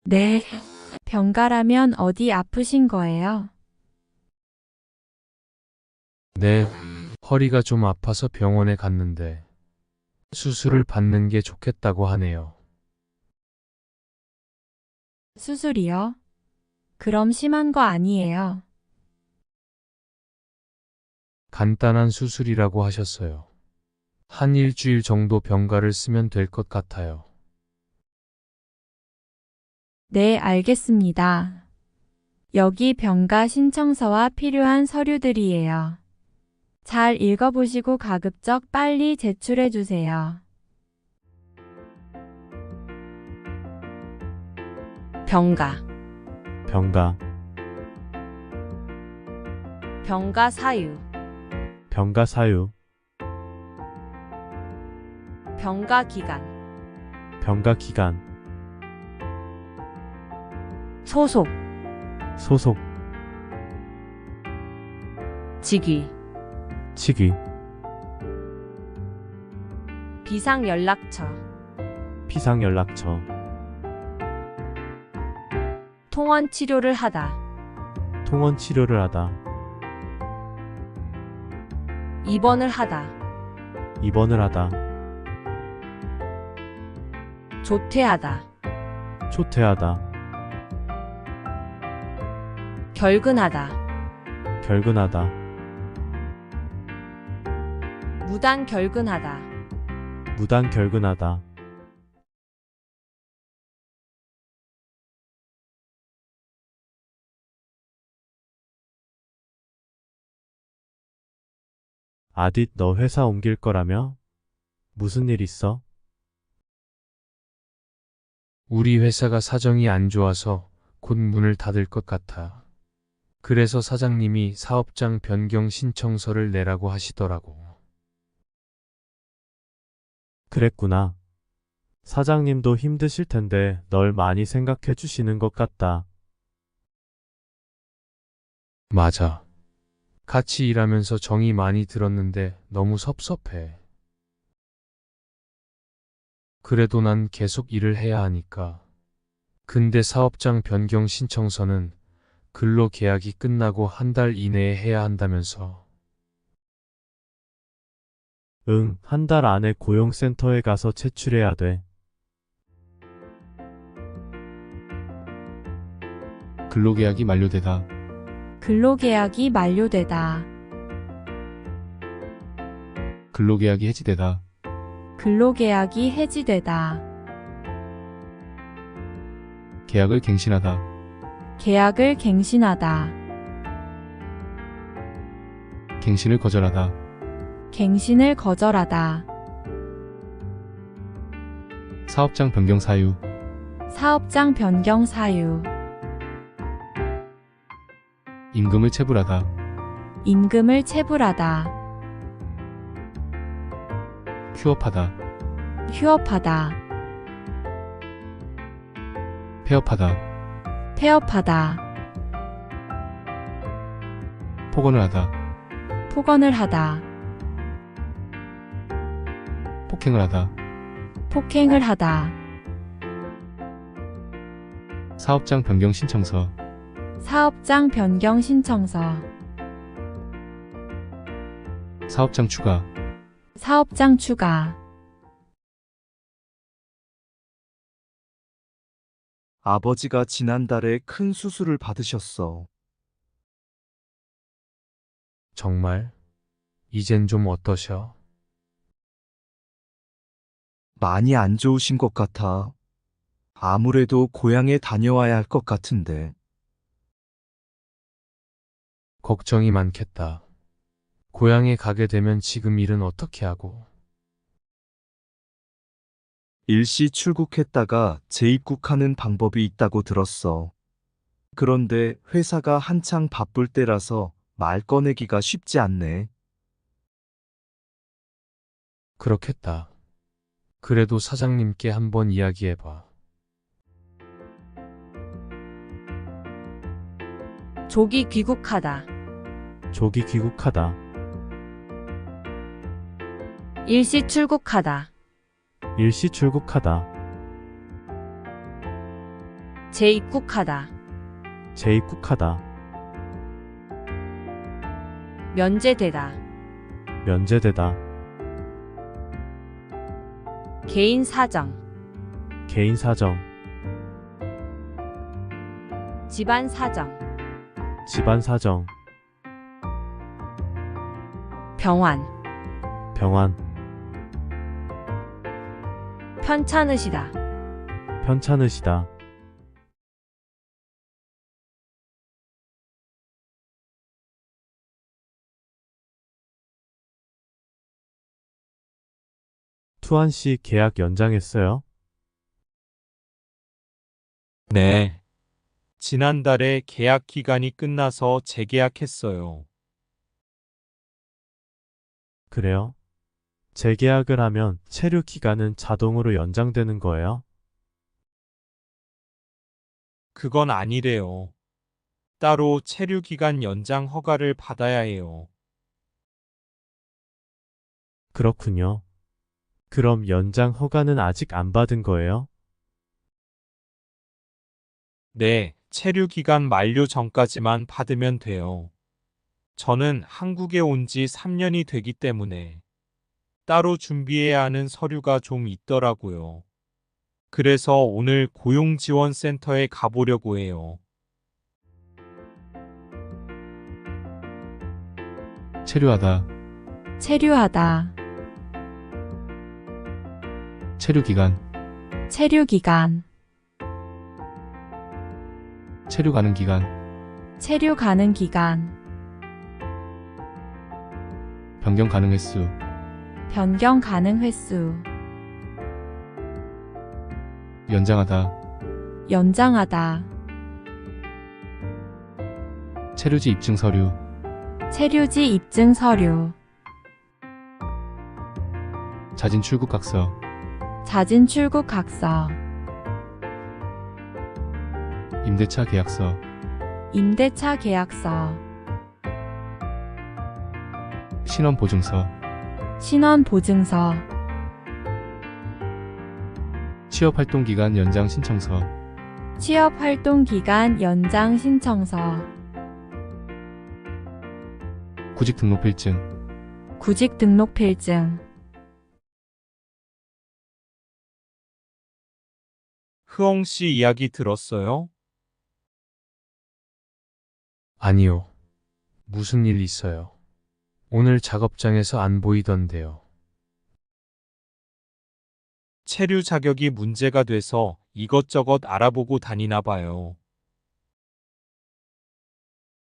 네. 병가라면 어디 아프신 거예요? 네, 허리가 좀 아파서 병원에 갔는데 수술을 받는 게 좋겠다고 하네요. 수술이요? 그럼 심한 거 아니에요? 간단한 수술이라고 하셨어요. 한 일주일 정도 병가를 쓰면 될 것 같아요. 네, 알겠습니다. 여기 병가 신청서와 필요한 서류들이에요. 잘 읽어보시고 가급적 빨리 제출해 주세요. 병가, 병가, 병가 사유, 병가 사유, 병가 기간, 병가 기간, 소속, 소속, 직위, 직위, 비상연락처, 비상연락처, 통원 치료를 하다, 통원 치료를 하다, 입원을 하다, 입원을 하다, 조퇴하다, 조퇴하다, 결근하다, 결근하다, 무단 결근하다, 무단 결근하다, 아딧, 너 회사 옮길 거라며? 무슨 일 있어? 우리 회사가 사정이 안 좋아서 곧 문을 닫을 것 같아. 그래서 사장님이 사업장 변경 신청서를 내라고 하시더라고. 그랬구나. 사장님도 힘드실 텐데 널 많이 생각해 주시는 것 같다. 맞아. 같이 일하면서 정이 많이 들었는데 너무 섭섭해. 그래도 난 계속 일을 해야 하니까. 근데 사업장 변경 신청서는 근로계약이 끝나고 한 달 이내에 해야 한다면서. 응, 한 달 안에 고용센터에 가서 제출해야 돼. 근로계약이 만료되다. 근로계약이 만료되다. 근로계약이 해지되다. 근로계약이 해지되다. 계약을 갱신하다. 계약을 갱신하다. 갱신을 거절하다. 갱신을 거절하다. 사업장 변경 사유. 사업장 변경 사유. 임금을 체불하다. 임금을 체불하다. 휴업하다. 휴업하다. 폐업하다. 폐업하다. 폭언을 하다. 폭언을 하다. 폭행을 하다. 폭행을 하다. 사업장 변경 신청서. 사업장 변경 신청서. 사업장 추가. 사업장 추가. 아버지가 지난달에 큰 수술을 받으셨어. 정말? 이젠 좀 어떠셔? 많이 안 좋으신 것 같아. 아무래도 고향에 다녀와야 할 것 같은데. 걱정이 많겠다. 고향에 가게 되면 지금 일은 어떻게 하고? 일시 출국했다가 재입국하는 방법이 있다고 들었어. 그런데 회사가 한창 바쁠 때라서 말 꺼내기가 쉽지 않네. 그렇겠다. 그래도 사장님께 한번 이야기해봐. 조기 귀국하다. 조기 귀국하다. 일시 출국하다. 일시 출국하다. 재입국하다. 재입국하다. 면제되다. 면제되다. 개인 사정. 개인 사정. 집안 사정. 집안 사정. 병환. 병환. 편찮으시다. 편찮으시다. 투한 씨 계약 연장했어요? 네. 지난달에 계약 기간이 끝나서 재계약했어요. 그래요? 재계약을 하면 체류 기간은 자동으로 연장되는 거예요? 그건 아니래요. 따로 체류 기간 연장 허가를 받아야 해요. 그렇군요. 그럼 연장 허가는 아직 안 받은 거예요? 네, 체류 기간 만료 전까지만 받으면 돼요. 저는 한국에 온 지 3년이 되기 때문에 따로 준비해야 하는 서류가 좀 있더라고요. 그래서 오늘 고용지원센터에 가보려고 해요. 체류하다, 체류하다, 체류기간, 체류기간, 체류 가는 기간, 체류 가는 기간, 변경 가능 횟수, 변경 가능 횟수, 연장하다, 연장하다, 체류지 입증 서류, 체류지 입증 서류, 자진 출국 각서, 자진 출국 각서, 임대차 계약서, 임대차 계약서, 신원 보증서, 신원 보증서, 취업 활동 기간 연장 신청서, 취업 활동 기간 연장 신청서, 구직 등록 필증, 구직 등록 필증. 흐엉 씨 이야기 들었어요? 아니요. 무슨 일 있어요? 오늘 작업장에서 안 보이던데요. 체류 자격이 문제가 돼서 이것저것 알아보고 다니나 봐요.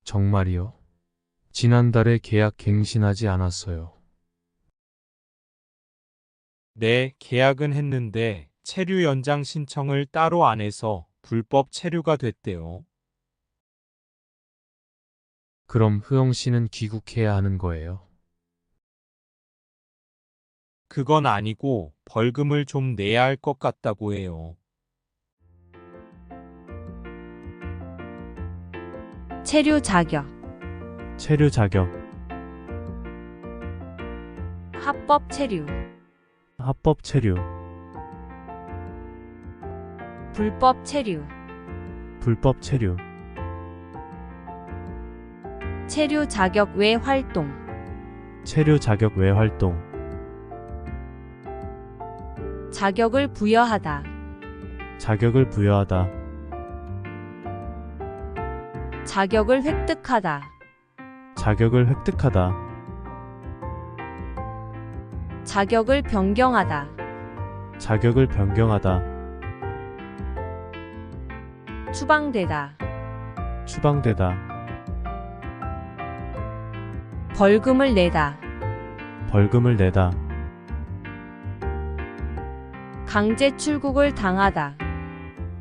정말이요? 지난달에 계약 갱신하지 않았어요. 네, 계약은 했는데 체류 연장 신청을 따로 안 해서 불법 체류가 됐대요. 그럼 흐엉 씨는 귀국해야 하는 거예요? 그건 아니고 벌금을 좀 내야 할 것 같다고 해요. 체류 자격, 체류 자격, 합법 체류, 합법 체류, 불법 체류, 불법 체류, 체류 자격 외 활동, 체류 자격 외 활동, 자격을 부여하다, 자격을 부여하다, 자격을 획득하다, 자격을 획득하다, 자격을 변경하다, 자격을 변경하다, 추방되다, 추방되다, 벌금을 내다, 벌금을 내다, 강제 출국을 당하다,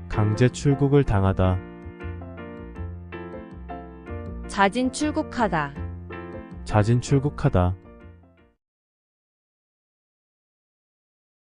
강제 출국을 당하다, 자진 출국하다, 자진 출국하다,